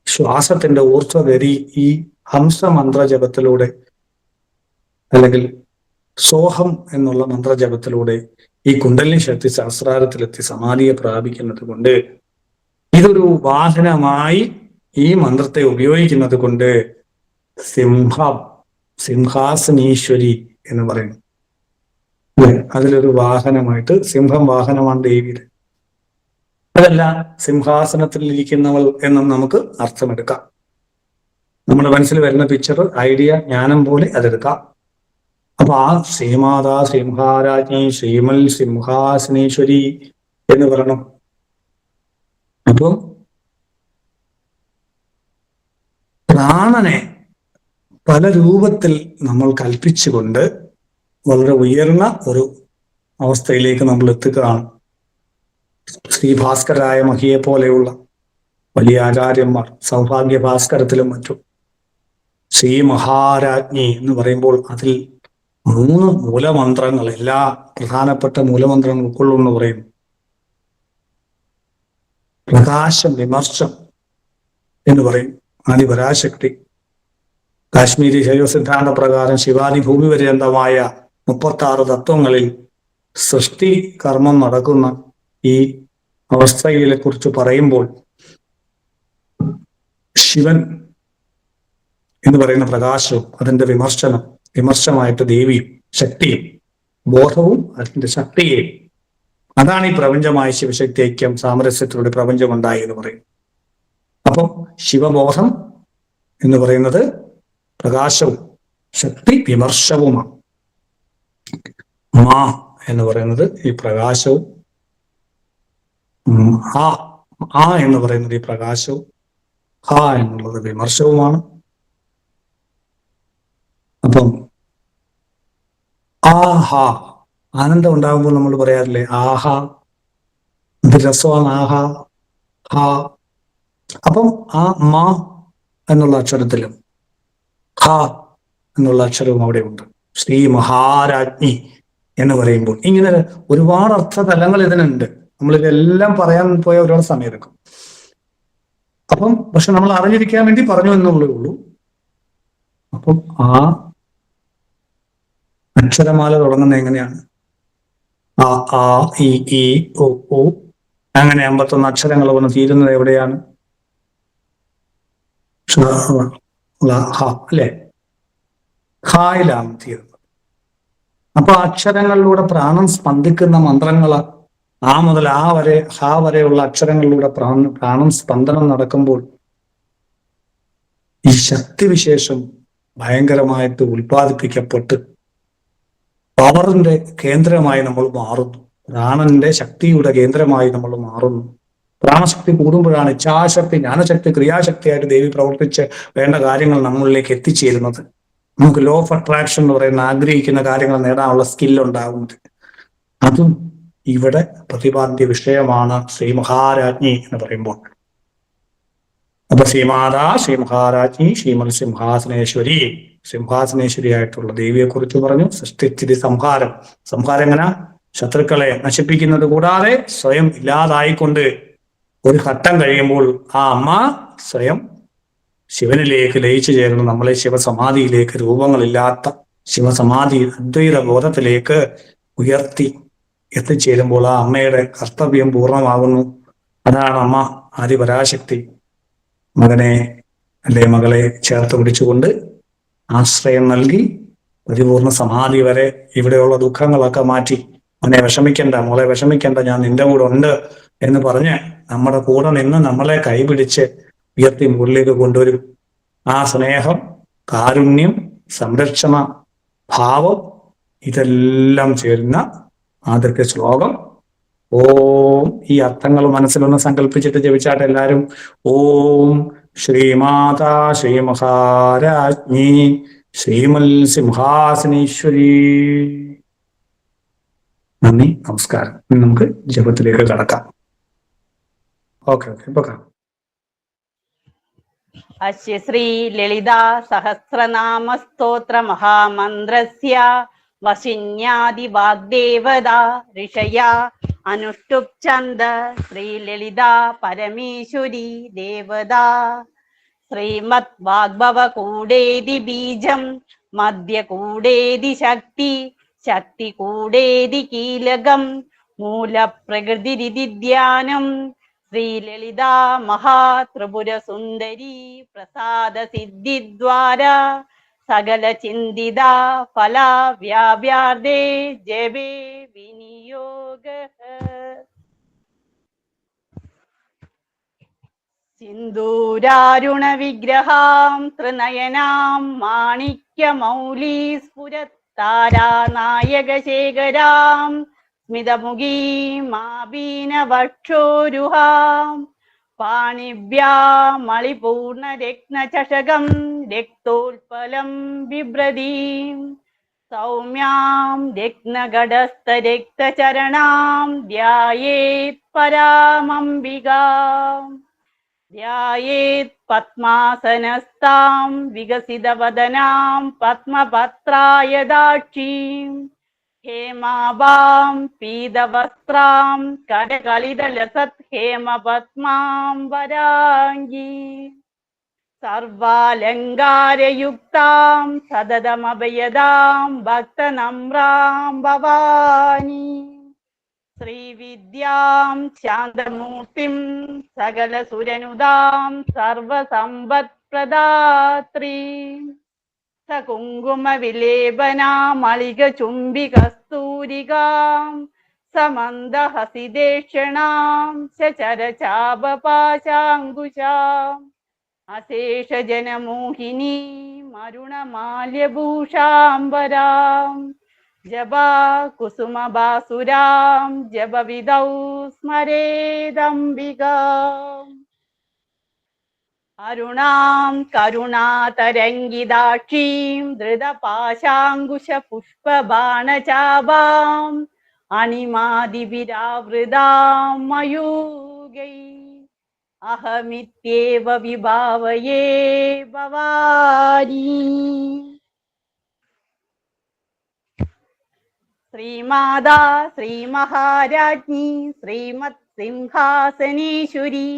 ശ്വാസത്തിന്റെ ഊർധ്വഗതി ഈ ഹംസ മന്ത്രജപത്തിലൂടെ അല്ലെങ്കിൽ സോഹം എന്നുള്ള മന്ത്രജപത്തിലൂടെ ഈ കുണ്ടലിനി ശക്തി സഹസ്രാരത്തിലെത്തി സമാധിയെ പ്രാപിക്കുന്നത് കൊണ്ട്, ഇതൊരു വാഹനമായി ഈ മന്ത്രത്തെ ഉപയോഗിക്കുന്നത് കൊണ്ട് സിംഹാസനീശ്വരി എന്ന് പറയുന്നു. അതിലൊരു വാഹനമായിട്ട് സിംഹം വാഹനമാണ് ദേവിയുടെ. അതല്ല സിംഹാസനത്തിൽ ഇരിക്കുന്നവൾ എന്നും നമുക്ക് അർത്ഥമെടുക്കാം. നമ്മുടെ മനസ്സിൽ വരുന്ന പിക്ചർ, ഐഡിയ, ജ്ഞാനം പോലെ അതെടുക്കാം. അപ്പൊ ആ ശ്രീമാതാ സിംഹാരാജ്ഞി ശ്രീമൽ സിംഹാസനേശ്വരി എന്ന് പറയണം. അപ്പം പ്രാണനെ പല രൂപത്തിൽ നമ്മൾ കൽപ്പിച്ചുകൊണ്ട് വളരെ ഉയർന്ന ഒരു അവസ്ഥയിലേക്ക് നമ്മൾ എത്തുകയാണ്. ശ്രീ ഭാസ്കരായ മഹിയെ പോലെയുള്ള വലിയ ആചാര്യന്മാർ, സൗഭാഗ്യ ഭാസ്കരത്തിലും മറ്റും ശ്രീ മഹാരാജ്ഞി എന്ന് പറയുമ്പോൾ അതിൽ 3 മൂലമന്ത്രങ്ങൾ, എല്ലാ പ്രധാനപ്പെട്ട മൂലമന്ത്രങ്ങൾ ഉൾക്കൊള്ളുന്നു പറയും. പ്രകാശം, വിമർശം എന്ന് പറയും. ആദിപരാശക്തി കാശ്മീരി ശൈവ സിദ്ധാന്ത പ്രകാരം ശിവാദി ഭൂമി പര്യന്തമായ 36 തത്വങ്ങളിൽ സൃഷ്ടി കർമ്മം നടക്കുന്ന ഈ അവസ്ഥയെ കുറിച്ച് പറയുമ്പോൾ ശിവൻ എന്ന് പറയുന്ന പ്രകാശവും അതിന്റെ വിമർശമായിട്ട് ദേവിയും ശക്തിയും, ബോധവും അതിന്റെ ശക്തിയെയും, അതാണ് ഈ പ്രപഞ്ചമായ ശിവശക്തി ഐക്യം സാമരസ്യത്തിലൂടെ പ്രപഞ്ചമുണ്ടായി എന്ന് പറയും. അപ്പം ശിവബോധം എന്ന് പറയുന്നത് പ്രകാശവും ശക്തി വിമർശവുമാണ്. മാ എന്ന് പറയുന്നത് ഈ പ്രകാശവും, ആ എന്ന് പറയുന്നത് ഈ പ്രകാശവും, ഹ എന്നുള്ളത് വിമർശവുമാണ്. അപ്പം ആഹാ, ആനന്ദം ഉണ്ടാകുമ്പോൾ നമ്മൾ പറയാറില്ലേ ആഹാ, ഇത് രസമാണ്, ആഹാ, ഹാ. അപ്പം ആ മ എന്നുള്ള അക്ഷരത്തിലും ഹ എന്നുള്ള അക്ഷരവും അവിടെ ഉണ്ട്. ശ്രീ മഹാരാജ്ഞി എന്ന് പറയുമ്പോൾ ഇങ്ങനെ ഒരുപാട് അർത്ഥതലങ്ങൾ ഇതിനുണ്ട്. നമ്മളിതെല്ലാം പറയാൻ പോയ ഒരുപാട് സമയം എടുക്കും. അപ്പം പക്ഷെ നമ്മൾ അറിഞ്ഞിരിക്കാൻ വേണ്ടി പറഞ്ഞു എന്നുള്ളേ ഉള്ളൂ. അപ്പം ആ അക്ഷരമാല തുടങ്ങുന്നത് എങ്ങനെയാണ്? ആ, ആ, ഈ, ഓ, ഓ, അങ്ങനെ 51 അക്ഷരങ്ങൾ വന്ന് തീരുന്നത് എവിടെയാണ്? അല്ലെ, ഹായിലാണ് തീരുന്നത്. അപ്പൊ അക്ഷരങ്ങളിലൂടെ പ്രാണൻ സ്പന്ദിക്കുന്ന മന്ത്രങ്ങള് ആ മുതൽ ആ വരെ, ഹ വരെയുള്ള അക്ഷരങ്ങളിലൂടെ പ്രാണൻ സ്പന്ദനം നടക്കുമ്പോൾ ഈ ശക്തിവിശേഷം ഭയങ്കരമായിട്ട് ഉൽപ്പാദിപ്പിക്കപ്പെട്ട് പവറിന്റെ കേന്ദ്രമായി നമ്മൾ മാറുന്നു. പ്രാണന്റെ ശക്തിയുടെ കേന്ദ്രമായി നമ്മൾ മാറുന്നു. പ്രാണശക്തി കൂടുമ്പോഴാണ് ഇച്ഛാശക്തി, ജ്ഞാനശക്തി, ക്രിയാശക്തിയായിട്ട് ദേവി പ്രവർത്തിച്ച് വേണ്ട കാര്യങ്ങൾ നമ്മളിലേക്ക് എത്തിച്ചേരുന്നത്. നമുക്ക് ലോ ഓഫ് അട്രാക്ഷൻ എന്ന് പറയുന്ന ആഗ്രഹിക്കുന്ന കാര്യങ്ങൾ നേടാനുള്ള സ്കില്ലുണ്ടാകുന്നത്. അതും ഇവിടെ പ്രതിപാദ്യ വിഷയമാണ് ശ്രീ മഹാരാജ്ഞി എന്ന് പറയുമ്പോൾ. അപ്പൊ ശ്രീമാതാ ശ്രീ മഹാരാജ്ഞി ശ്രീമൽ സിംഹാസനേശ്വരി, സിംഹാസനേശ്വരി ആയിട്ടുള്ള ദേവിയെ കുറിച്ച് പറഞ്ഞു. സൃഷ്ടിസ്ഥിതി സംഹാരം. സംഹാരം എങ്ങനെ? ശത്രുക്കളെ നശിപ്പിക്കുന്നത് കൂടാതെ സ്വയം ഇല്ലാതായിക്കൊണ്ട് ഒരു ഘട്ടം കഴിയുമ്പോൾ ആ അമ്മ സ്വയം ശിവനിലേക്ക് ലയിച്ചു ചേർന്ന് നമ്മളെ ശിവസമാധിയിലേക്ക്, രൂപങ്ങളില്ലാത്ത ശിവസമാധി അദ്വൈത ബോധത്തിലേക്ക് ഉയർത്തി എത്തിച്ചേരുമ്പോൾ ആ അമ്മയുടെ കർത്തവ്യം പൂർണ്ണമാകുന്നു. അതാണ് അമ്മ ആദിപരാശക്തി മകനെ അല്ലെ മകളെ ചേർത്ത് പിടിച്ചുകൊണ്ട് ആശ്രയം നൽകി പരിപൂർണ സമാധി വരെ ഇവിടെയുള്ള ദുഃഖങ്ങളൊക്കെ മാറ്റി, മോനെ വിഷമിക്കണ്ട, മോളെ വിഷമിക്കണ്ട, ഞാൻ നിന്റെ കൂടെ ഉണ്ട് എന്ന് പറഞ്ഞ് നമ്മുടെ കൂടെ നിന്ന് നമ്മളെ കൈപിടിച്ച് ഉയർത്തി മുകളിലേക്ക് കൊണ്ടുവരും. ആ സ്നേഹം, കാരുണ്യം, സംരക്ഷണ ഭാവം ഇതെല്ലാം ചേരുന്ന ആദ്യത്തെ ശ്ലോകം. ഓം, ഈ അർത്ഥങ്ങൾ മനസ്സിലൊന്ന് സങ്കല്പിച്ചിട്ട് ജപിച്ചാട്ടെ എല്ലാവരും. ഓം ശ്രീമാതാ ശ്രീ മഹാരാജ്ഞി ശ്രീമൽ സിംഹാസനീശ്വരി. നന്ദി, നമസ്കാരം. ഇനി നമുക്ക് ജപത്തിലേക്ക് കടക്കാം. ഓക്കെ ഇപ്പൊ കാണാം. അസ്യ ശ്രീ ലളിതാ സഹസ്രനാമ സ്തോത്ര മഹാമന്ത്രസ്യ വശിന്യാദി വാഗ്ദേവതാ ഋഷയാ അനുഷ്ടുപ് ഛന്ദ ശ്രീ ലളിതാ പരമേശ്വരി ദേവതാ ശ്രീമദ് വാഗ്ഭവ കൂടേതി ബീജം മധ്യ കൂടേതി ശക്തി ശക്തി കൂടേതി കീലകം മൂലപ്രകൃതിരിതി ധ്യാനം ശ്രീലളിതാ മഹാത്രിപുര സുന്ദരി പ്രസാദ സിദ്ധിദ്വാര സകല ചിന്തിത ഫല വ്യാപ്യാർദേ ജപേ വിനിയോഗ. സിന്ദൂരാരുണ വിഗ്രഹാം ത്രിനയനാം മാണിക്യമൗലീ സ്ഫുരത്താരാനായക ശേഖരാം സ്മിതമുഖീമാപീനവക്ഷോരുഹാം പാണിഭ്യാമളിപൂർണരത്നചഷകം രക്തോൽപലം ബിഭ്രതീം സൗമ്യാം രത്നഗടസ്ഥരക്തചരണാം ധ്യായേത് പരാമംബികാം ധ്യായേത് പത്മാസനസ്ഥാം വികസിതവദനാം പത്മപത്രായദാക്ഷീം ഹേമാഭാം പീതവസ്ത്രാം കരകളിതലസത് ഹേമപത്മാം വരാംഗീ സർവാലങ്കാരയുക്താം സതതമഭയദാം ഭക്തനമ്രാം ഭവാനി ശ്രീവിദ്യാം ശാന്തമൂർത്തിം സകലസുരനുദാം സർവസമ്പത്പ്രദാത്രീ സകുങ്കുമവിലേപനാമളികചുംബികസ്തൂരികാം സമന്ദഹസിദേക്ഷണാം ശരചാപപാശാങ്കുശാം അശേഷജനമോഹിനീം അരുണമാല്യഭൂഷാംബരാം ജപാ കുസുമബാസുരാം ജപവിദൗ സ്മരേദംബികാം അരുണാം കരുണാതരംഗിതാക്ഷീം ധൃതപാശാങ്കുശപുഷ്പബാണചാപാം അണിമാദിവിരാവൃതാം മയൂഗൈ അഹമിത്യേവ വിഭാവയേ ഭവാനി. ശ്രീമാതാ ശ്രീമഹാരാജ്ഞി ശ്രീമത് സിംഹാസനേശ്വരി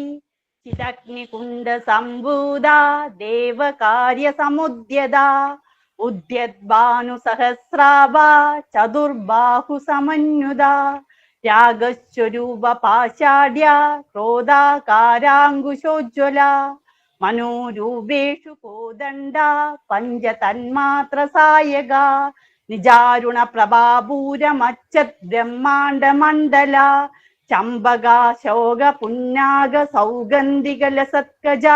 ചിദഗ്നികുണ്ഡ സംഭൂതാ ദേവകാര്യസമുദ്യതാ ഉദ്യദ്ഭാനുസഹസ്രാഭാ ചതുർബാഹു സമന്യുതാ രാഗസ്വരൂപ പാശാഢ്യ ക്രോധാകാരാങ്കുശോജ്വല മനോരൂപേഷു കോദണ്ഡ പഞ്ചതന്മാത്ര സായക നിജാരുണ പ്രഭാപൂരമച്ചത് ബ്രഹ്മാണ്ഡ മണ്ഡല ചമ്പക ശോക പുന്നാഗ സൗഗന്ധികലസത്കജ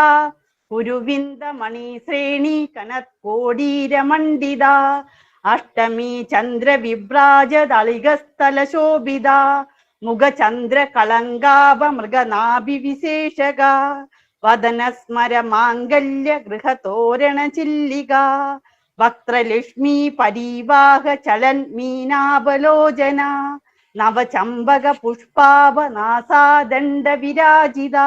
കുരുവിന്ദ മണിശ്രേണി കനത്കോടീരമണ്ഡിത അഷ്ടമി ചന്ദ്രവിഭ്രാജതളികസ്ഥല ശോഭിത മുഖചന്ദ്ര കളങ്കാഭ മൃഗനാഭിവിശേഷക വദനസ്മര മാംഗല്യ ഗൃഹതോരണ ചില്ലിക വക്ത്രലക്ഷ്മി പരീവാഹ ചലൻ മീനാബലോചന നവചമ്പക പുഷ്പാഭനാസാദണ്ഡ വിരാജിത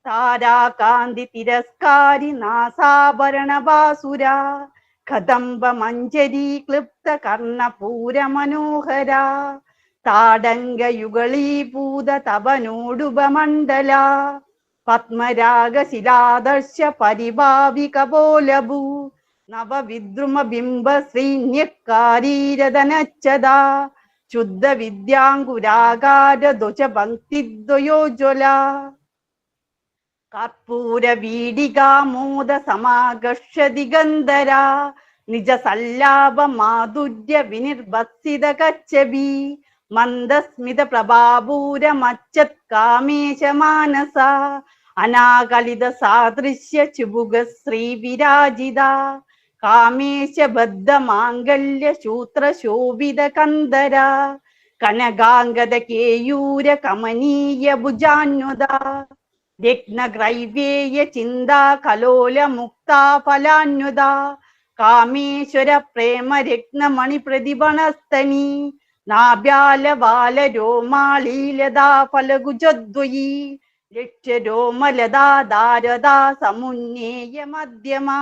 താരാകാന്തി തിരസ്കാരി നാസാഭരണ കദംബ മഞ്ജരി ക്ലിപ്ത കർണപൂര മനോഹര താടങ്ക യുഗളീഭൂത തപനോടുപമണ്ഡല പത്മരാഗ ശിലാദർശ പരിഭാവിക പോലഭൂ നവവിദ്രുമ ബിംബ ശ്രീന്യക്കാരീരതനച്ചദാ ശുദ്ധ വിദ്യാങ്കുരാകാര ധ്വജ പങ്ക്തിദ്വയോജ്വല കർപ്പൂര വീടികാമോദ സമാകർഷ ദിഗന്ധര നിജ സല്ലാപ മാധുര്യ വിനിർഭത്സിത കച്ചബി മന്ദസ്മിത പ്രഭാപൂര മച്ചത് കാമേശ മാനസ അനാകലിത സാദൃശ്യ ചുബുക ശ്രീ വിരാജിത കാമേശ ബദ്ധ മാംഗല്യ ശൂത്ര ശോഭിത കന്ദര കനകാംഗത കേയൂര കമനീയ ഭുജാന്യുത രത്നഗ്രൈവേയ ചിന്താ കലോല മുക്താ ഫലാന്യുത കാമേശ്വര പ്രേമ രത്നമണി പ്രതിഭണസ്തനി നാഭ്യാല ബാല രോമാളീലതാ ഫലഗുജദ്വയി ലക്ഷ്യരോമലതാ ദാരദാ സമുന്നേയ മധ്യമാ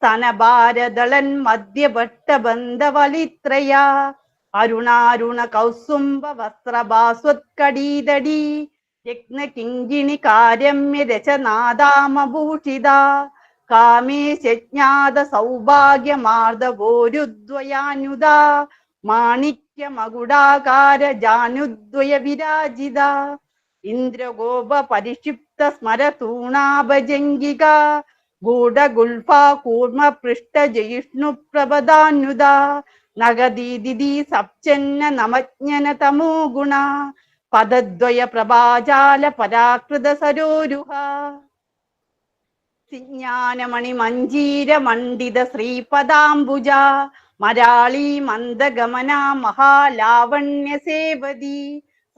സ്തനഭാരദളൻ മധ്യവട്ടബന്ധവലിത്രയാ അരുണാരുണ കൗസുംബ വസ്ത്രഭാസ്വത്കടീതടീ യജ്ഞകിങ്കിണി കാരമ്യ രചനാദാമഭൂഷിത കാമേശജ്ഞാത സൗഭാഗ്യമാർദ്ദവോരുദ്വയാനുത മാണിക്യമകുടാകാര ജാനുദ്വയ വിരാജിത ഇന്ദ്രഗോപ പരിക്ഷിപ്ത സ്മരതൂണാഭജംഗിക ഗൂഢഗുൽഫാ കൂർമ്മ പൃഷ്ട ജയിഷ്ണു പ്രഭദാന്യുത നഗദീദിതി സപ്ചന്ന നമജ്ഞന തമോ ഗുണ പദദ്വയ പ്രഭാജാല പരാകൃത സരോരുഹ സിജ്ഞാനമണി മഞ്ജീര മണ്ഡിത ശ്രീപദാംബുജ മരാളി മന്ദഗമന മഹാലാവണ്യ സേവതി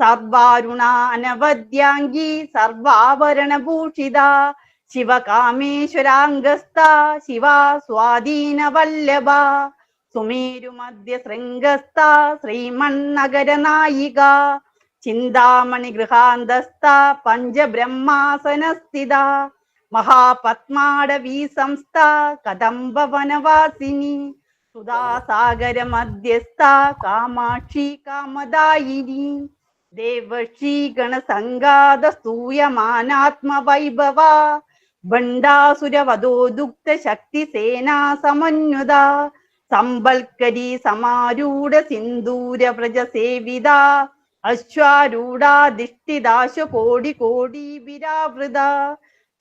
സർവാരുണ അനവദ്യാംഗി സർവാഭരണഭൂഷിത ശിവകാമേശ്വരാംഗസ്ഥ ശിവ സ്വാധീന വല്ലഭ സുമേരു മധ്യ ശൃംഗസ്ഥ ശ്രീമന്നഗര നായിക ചിന്താമണി ഗൃഹാന്തസ്ഥ പഞ്ചബ്രഹ്മാസനസ്ഥിത മഹാപത്മാടവീ സംസ്ഥ കദംബ വനവാസിനി സുധാസാഗര മധ്യസ്ഥ കാമാക്ഷി കാമദായിനി ദേവർഷി ഗണസംഗാത സ്തൂയമാനാത്മവൈഭവ ഭണ്ഡാസുരവധോദുക്ത ശക്തി സേനാ സമന്യുത സമ്പൽക്കരി സമാരൂഢ സിന്ദൂര വ്രജ സേവിത അശ്വാരൂഢാധിഷ്ഠിതാശു കോടി കോടി വിരാവൃത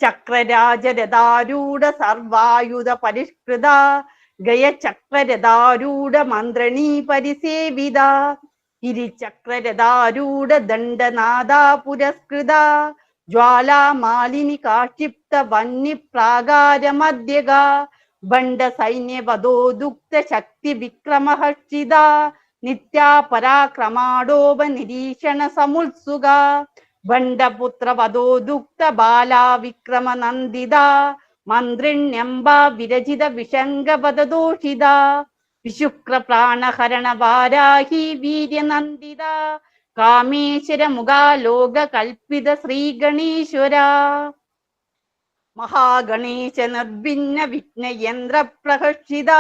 ചക്രരാജരഥാരൂഢ സർവായുധ പരിഷ്കൃത ഗയചക്രരഥാരൂഢ മന്ത്രണീ പരിസേവിത ഗിരിചക്രരഥാരൂഢ ദണ്ഡനാദ പുരസ്കൃത ജ്വാലാമാലിനി കാക്ഷിപ്ത വന്നി പ്രാകാര മധ്യക ഭണ്ഡ സൈന്യവധോദുക്ത ശക്തി വിക്രമഹർഷിത നിത്യാ പരാക്രമാടോപ നിരീക്ഷണ സമുത്സുക ഭണ്ഡപുത്ര വധോദുക്ത ബാലാ വിക്രമ നന്ദിത മന്ത്രിണ്യംബ വിരചിത വിശങ്കപദദോഷിത വിശുക്ര പ്രാണഹരണ വാരാഹി വീര്യനന്ദിത കാമേശ്വര മുഖാലോക കൽപ്പിത ശ്രീ ഗണേശ്വര മഹാഗണേശ നിർഭിന്ന വിഘ്നയന്ത്ര പ്രഹർഷിത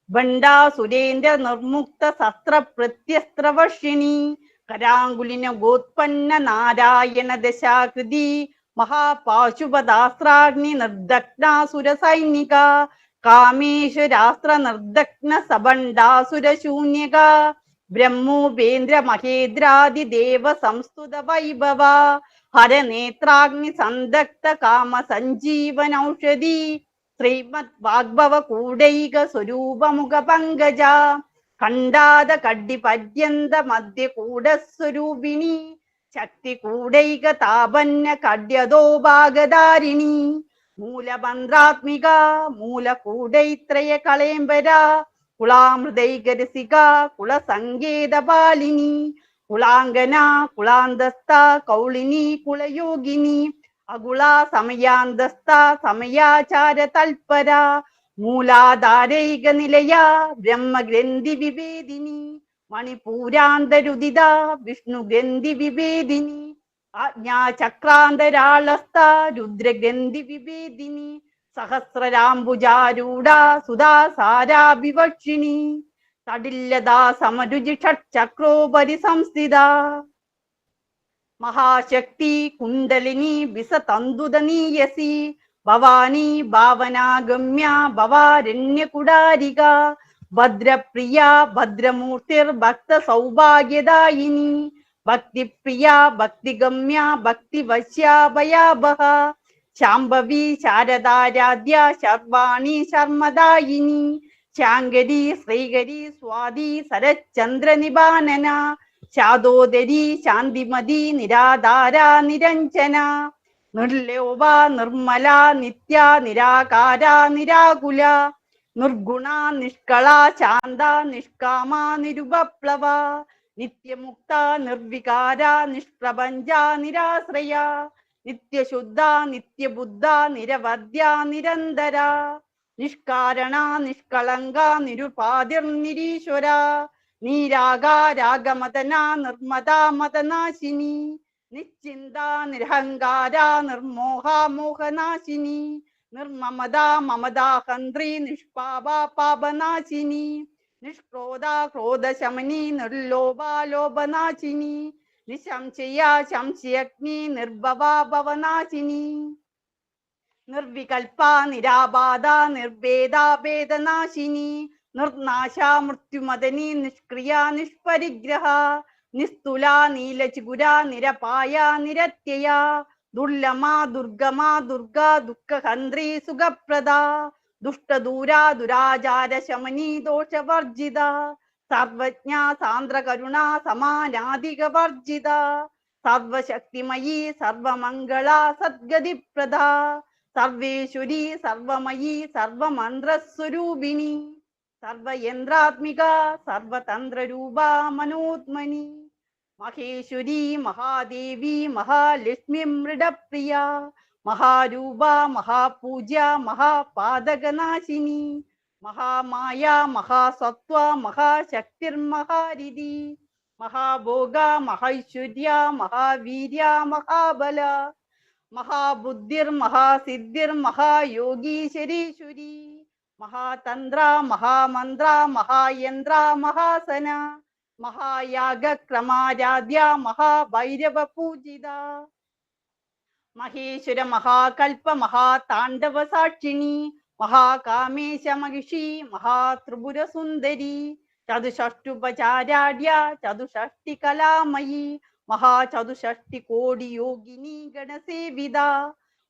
ഭണ്ഡാസുരേന്ദ്ര നിർമുക്ത ശസ്ത്ര പ്രത്യസ്ത്രവർഷിണി കരാങ്കുലിന ഗോത്പന്ന നാരായണ ദശാകൃതി മഹാപാശുപദാസ്ത്രാഗ്നി നിർദഗ്നാസുര സൈനിക കാമേശ്വരാസ്ത്ര നിർദഗ്ന സബണ്ഡാസുര ശൂന്യക ബ്രഹ്മോപേന്ദ്ര മഹേന്ദ്രാദി ദേവ സംസ്തുത വൈഭവ ഹരനേത്രാഗ്നി സന്ദഗ്ധ കാമ സഞ്ജീവനൌഷധി ശ്രീമദ് വാഗ്ഭവ കൂടൈക സ്വരൂപമുഖ പങ്കജ ഖണ്ഡാത കഡ്ഡി പര്യന്ത മധ്യ കൂടസ്വരൂപിണി ശക്തി കൂടൈക താപന്ന കഡ്യതോഭാഗധാരിണി മൂലമന്ത്രാത്മിക മൂലകൂടൈത്രയ കളേംബര കുളാമൃതൈകരസിക കുളസങ്കേതപാലിനി കുളാംഗന കുളാന്തസ്ഥ കൗളിനി കുളയോഗിനി അകുള സമയാന്തസ്ഥ സമയാചാര തൽപര മൂലാധാരൈക നിലയ ബ്രഹ്മഗ്രന്ഥി വിവേദിനി മണിപൂരാന്തരുദിത വിഷ്ണു ഗ്രന്ഥി വിവേദിനി ആജ്ഞാചക്രാന്തരാളസ്ഥ രുദ്രഗ്രന്ഥി വിവേദിനി സഹസ്രരാംബുജാരൂഢ സുധാസാരാഭിവക്ഷിണി തടില്ലതാ സമരുചി ഷട്ചക്രോപരി സംസ്ഥിത മഹാശക്തി കുണ്ടലിനി വിസതന്തുതനീയസി ഭവാനി ഭാവനാഗമ്യ ഭവാരണ്യകുടാരിക ഭദ്രപ്രിയ ഭദ്രമൂർത്തിർ ഭക്ത സൗഭാഗ്യദായിനി ഭക്തിപ്രിയ ഭക്തിഗമ്യ ഭക്തിവശ്യാഭയാഭഹ ശാംഭവി ശാരദാരാധ്യ ശർവാണി ശർമ്മദായിനി ശാങ്കരി ശ്രീകരി സ്വാതി ശരചന്ദ്ര നിബാനന ശാദോദരി ശാന്തിമതി നിരാധാര നിരഞ്ജന നിർലോഭ നിർമ്മല നിത്യ നിരാകാര നിരാകുല നിർഗുണ നിഷ്കള ശാന്ത നിഷ്കാമ നിരുപപ്ലവ നിത്യമുക്ത നിർവികാര നിഷ്പ്രപഞ്ച നിരാശ്രയ നിത്യശുദ്ധ നിത്യബുദ്ധ നിരവധ്യ നിരന്തര നിഷ്കാരണ നിഷ്കളങ്ക നിരുപാതിർ നിരീശ്വര നീരാഗ രാഗമദന നിർമ്മദ മദനാശിനി നിശ്ചിന്ത നിരഹങ്കാര നിർമോഹ മോഹനാശിനി നിർമമത മമതാഹന്ത്രി നിഷ്പാപ പാപനാശിനി നിഷ്ക്രോധ ക്രോധശമനി നിർലോഭ ലോഭനാശിനി നിശംശയ ശംശയഗ്നി നിർഭവ ഭവനാശിനി നിർവികൽപ നിരാബാധ നിർവേദ ഭേദനാശിനി നിർനാശ മൃത്യുമദനി നിഷ്ക്രിയ നിഷ്പരിഗ്രഹ നിസ്തുല നീലചിഗുര നിരപായ നിരത്യയ ദുർലമ ദുർഗമ ദുർഗ ദുഃഖഹന്ത്രി സുഖപ്രദ ദുഷ്ടദൂര ദുരാചാര ശമനി ദോഷവർജിത സർവജ്ഞ സാന്ദ്രകരുണ സമാനാധികവർജിത സർവശക്തിമയി സർവമംഗള സദ്ഗതിപ്രദ സർവേശ്വരി സർവമയി സർവമന്ത്രസ്വരൂപിണി സർവയന്ത്രാത്മിക സർവതന്ത്രരൂപ മനോത്മനി മഹേശ്വരി മഹാദേവി മഹാലക്ഷ്മി മൃഡപ്രിയ മഹാരൂപ മഹാപൂജ്യ മഹാപാദകനാശിനി മഹാമായ മഹാസത്വ മഹാശക്തിർമഹാരിതി മഹാഭോഗ മഹൈശ്വര്യ മഹാവീര്യ മഹാബല മഹാബുദ്ധിർ മഹാസിദ്ധിർ മഹായോഗീശ്വരീശ്വരി മഹാതന്ത്ര മഹാമന്ത്ര മഹായന്ത്ര മഹാസന മഹായാഗക്രമാരാധ്യ മഹാഭൈരവ പൂജിത മഹേശ്വര മഹാകൽപ മഹാതാണ്ഡവ സാക്ഷിണി മഹാകാമേശ മഹിഷി മഹാത്രിപുര സുന്ദരി ചതുഷ്ടുപചാരാഢ്യ ചതുഷ്ടി കലാമയി മഹാചതുഷ്ടി കോടി യോഗിനി ഗണസേവിത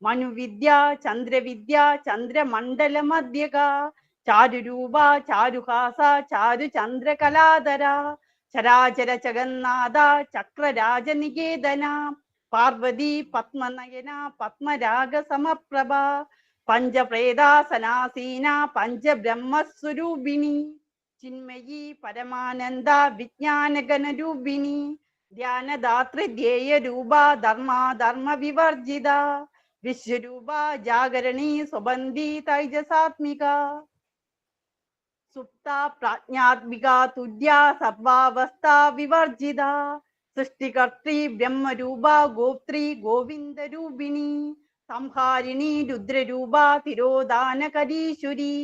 മനുവിദ്യ ചന്ദ്രവിദ്യ ചന്ദ്രമണ്ഡല മധ്യക ചാരുരൂപ ചാരുഹാസ ചാരു ചന്ദ്രകലാധര ചരാചര ജഗന്നാഥ ചക്രരാജനികേതന പാർവതി പത്മനയന പത്മരാഗ സമപ്രഭ പഞ്ചപ്രേതാസനാസീന പഞ്ചബ്രഹ്മസ്വരൂപിണി ചിന്മയി പരമാനന്ദ വിജ്ഞാനഗണരൂപിണി ധ്യാനദാത്രി ധ്യേയ രൂപ ധർമ്മ വിവർജിത വിശ്വരൂപ ജാഗരണി സുബന്ധി തൈജസാത്മിക സുപ്ത പ്രാജ്ഞാത്മിക തുല്യ സർവാവസ്ഥ വിവർജിത സൃഷ്ടികർത്തി ബ്രഹ്മരൂപ ഗോപ്ത്രി ഗോവിന്ദരൂപിണി സംഹാരിണി രുദ്രരൂപ തിരോധാനകരീശ്വരി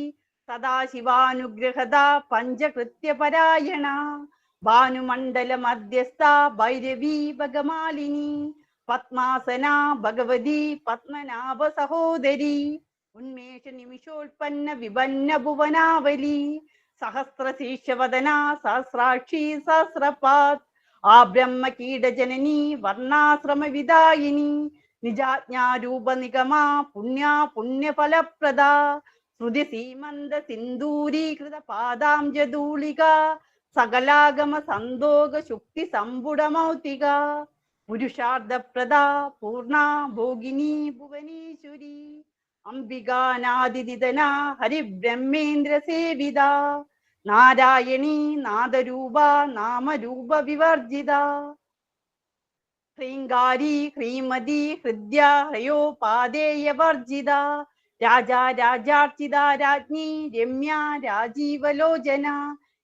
സദാശിവാനുഗ്രഹത പഞ്ചകൃത്യപരായണ ഭാനുമണ്ഡല മധ്യസ്ഥ ഭൈരവി ഭഗമാലിനി പത്മാസന ഭഗവതി പത്മനാഭ സഹോദരി ഉന്മേഷ നിമിഷോൽപ്പന്ന വിപന്ന ഭുവനാവലി സഹസ്രശീർഷവദന സഹസ്രാക്ഷി സഹസ്രപാത് ആ ബ്രഹ്മ കീടജനനി വർണ്ണാശ്രമ വിദായിനി നിജാജ്ഞാരൂപ നിഗമ പുണ്യ പുണ്യഫലപ്രദ ശ്രുതി സീമന്ത സിന്ദൂരീകൃത പാദാംജധൂളിക സകലാഗമ സന്തോക ശുക്തി സമ്പുടമൗതിക പുരുഷാർത്ഥപ്രദ പൂർണ ഭോഗിനി ഭുവനീശ്വരി അംബികാനാദിദിതന ഹരിബ്രഹ്മേന്ദ്ര സേവിത നാരായണി നാദരൂപ നാമരൂപ വിവർജിത ഹ്രീങ്കാരി ഹ്രീമതി ഹൃദ്യ ഹ്രയോപാദേയവർജിത രാജാ രാജാർച്ചിത രാജ്ഞി രമ്യ രാജീവലോചന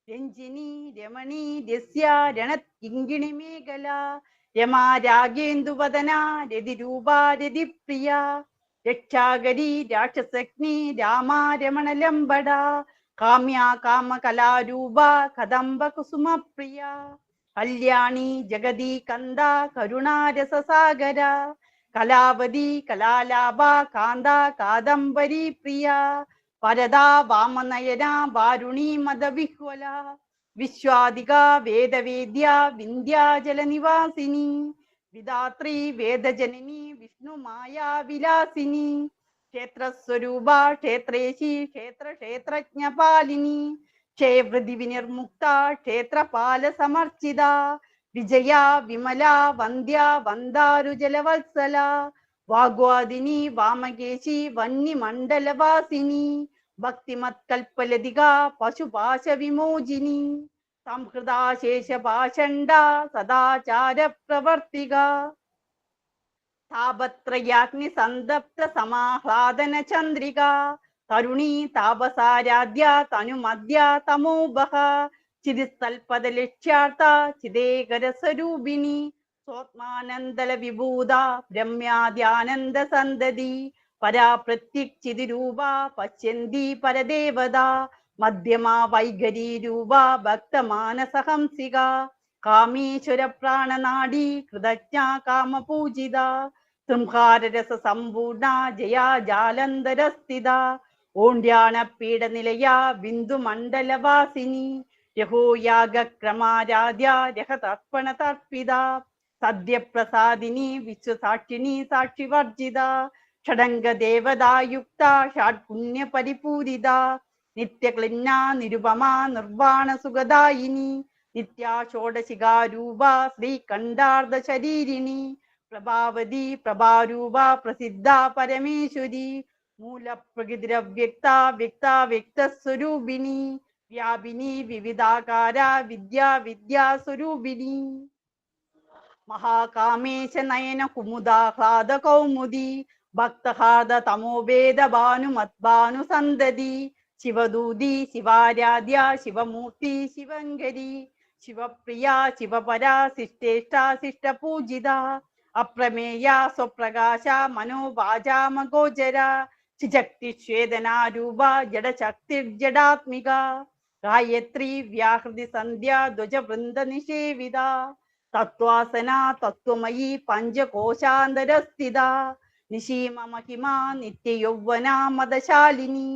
രഞ്ജിനി രമണി രസ്യ രണകിങ്കിണി മേഖല രമാ രാഗേന്ദുവദന രതിരൂപ രതിപ്രിയ രക്ഷാകരി രാക്ഷസഗ്നി രാമാ രമണലംബട കാമ്യ കാമകലാരൂപ കദംബ കുസുമപ്രിയ കല്യാണി ജഗതി കന്ദ കരുണാരസസാഗര കലാവതി കലാലാഭ കാന്ത കാദംബരി പ്രിയ പരദാ വാമനയന വാരുണി മദവിഹ്വല വിശ്വാദിക വേദവേദ്യ വിന്ധ്യാചല നിവാസിനി വിധാത്രി വേദജനനി വിഷ്ണുമായാ വിലാസിനി ക്ഷേത്രസ്വരൂപ ക്ഷേത്രേശി ക്ഷേത്രജ്ഞപാലിനി ക്ഷേവൃതി വിനിർമുക്ത ക്ഷേത്രപാല സമർച്ചിത വിജയ വിമല വന്ദ്യ വന്ദാരുജലവത്സല വാഗ്വാദിനി വാമകേശി വന്യമണ്ഡലവാസിനി ഭക്തിമത്കൽപ്പലതിക പശുപാശ വിമോചിനി സംഹൃതാശേഷപാഷണ്ഡ സദാചാര പ്രവർത്തിക താപത്രയാഗ്നി സന്തപ്ത സമാഹ്ലാദന ചന്ദ്രിക തരുണി താപസാരാധ്യ തനുമദ്യ തമോബഹ ചിതിസ്ഥൽപദ ലക്ഷ്യാർത്ഥ ചിദേകര സ്വരൂപിണി സ്വത്മാനന്ദല വിഭൂത ബ്രഹ്മ്യാദ്യാനന്ദ സന്തതി പരാ പ്രത്യക്ഷിതിരൂപ പശ്യന്തി പരദേവത മധ്യമാ വൈഖരി രൂപ ഭക്തമാനസഹംസിക കാമീശ്വര പ്രാണനാടി കൃതജ്ഞ കാമപൂജിത സംഹാരരസ സമ്പൂർണ ജയാ ജാലന്ധര സ്ഥിത ഓണ്ട്യാണ പീഡനിലയ ബിന്ദുമണ്ഡലവാസിനി രഹോയാഗക്രമാരാധ്യ രഹതർപ്പണ തർപ്പിത സദ്യപ്രസാദിനി വിശ്വസാക്ഷിണി സാക്ഷിവർജിത ഷഡംഗ ദേവതായുക്ത ഷാഡ്പുണ്യ പരിപൂരിത നിത്യക്ലിന്ന നിരുപമ നിർവാണ സുഖദായിനി നിത്യാ ഷോഡശികാരൂപ ശ്രീകണ്ഠാർദ്ധ ശരീരിണി പ്രഭാവതി പ്രഭാരൂപ പ്രസിദ്ധ പരമേശ്വരി മൂലപ്രകൃതിരവ്യക്ത വ്യക്ത വ്യക്തസ്വരൂപിണി വ്യാപിനി വിവിധാകാര വിദ്യാസ്വരൂപിണി മഹാകാമേശ നയന കുമുദാഹ്ലാദ കൗമുദി ഭക്തഹാർദ തമോഭേദ ഭാനുമദ്ഭാനു സന്തതി ശിവദൂതി ശിവാരാധ്യ ശിവമൂർത്തി ശിവങ്കരി ശിവപ്രിയ ശിവപരാ ശിഷ്ടേഷ്ട ശിഷ്ടപൂജിത അപ്രമേയ സ്വപ്രകാശ മനോവാചാമഗോചര ശക്തിശ്വേതനാരൂപ ജഡശക്തിർജഡാത്മിക ഗായത്രി വ്യാഹൃതി സന്ധ്യ ധ്വജവൃന്ദ നിഷേവിത തത്വാസന തത്വമയി പഞ്ചകോശാന്തരസ്ഥിത നിശീമ മഹിമ നിത്യയൗവന മദശാലിനി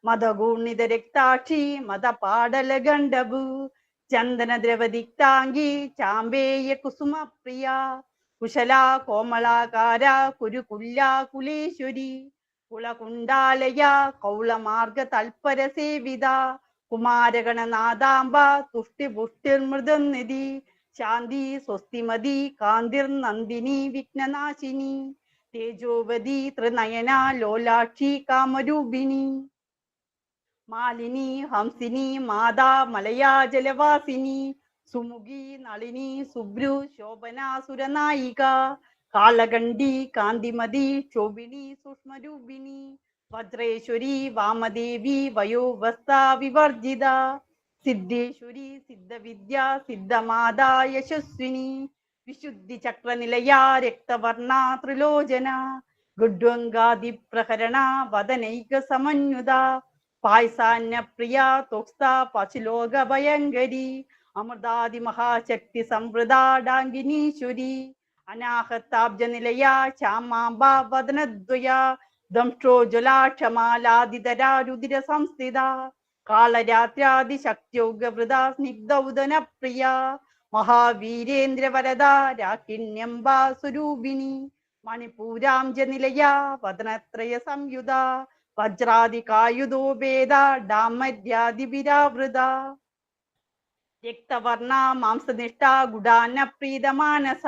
മദഗൂർണിത രക്താക്ഷി മദപാടല ഗണ്ഡഭു ചന്ദന ദ്രവദിക്താംഗി ചാമ്പേയ കുസുമ പ്രിയ കുശല കോമളാകാര കുരുകുല്ല കുലേശ്വരി കുളകുണ്ടാലയ കൗളമാർഗ തൽപര സേവിത കുമാരഗണനാഥാംബ തുഷ്ടിപുഷ്ടിർമൃദനിധി ശാന്തി സ്വസ്തിമതി കാന്തിർനന്ദിനി വിഘ്നനാശിനി തേജോവതി ത്രിനയന ലോലാക്ഷി കാമരൂപിണി മാലിനി ഹംസിനി മാതാ മലയാ ജലവാസിനി സുമുഖി നളിനി സുബ്രു ശോഭനാസുരനായിക കാളകണ്ഠി കാന്തിമതി ശോഭിനി സൂക്ഷ്മരൂപിണി വജ്രേശ്വരി വാമദേവി വയോവസ്ഥ വിവർജിത സിദ്ധേശ്വരി സിദ്ധവിദ്യ സിദ്ധമാതാ യശസ്വിനി വിശുദ്ധി ചക്രനിലയ രക്തവർണ ത്രിലോചന ഗുഡ്വങ്കാദി പ്രഹരണ വദനൈക സമന്യുത പായസാന്യ പ്രിയ തോക്ത പശുലോക ഭയങ്കരി അമൃതാദി മഹാശക്തി സംവൃത ഡാംഗിനീശ്വരി അനാഹത്താബ്ജ നിലയ ശ്യാമാംബ വദനദ്വയ ദംഷ്ട്രോജ്വലാക്ഷമാലാദിതര രുദിര സംസ്ഥിത കാളരാത്രാദി ശക്തിയോഗവൃത സ്നിഗ്ധൗദന പ്രിയ മഹാവീരേന്ദ്രവരദ രാകിണ്യംബ സ്വരൂപിണി മണിപൂരാംജ നിലയ വദനത്രയ സംയുത വജ്രാദികായുധോഭേദ ഡാമര്യാദിവിരാവൃത രക്തവർണ മാംസനിഷ്ഠ ഗുഡാന പ്രീതമാനസ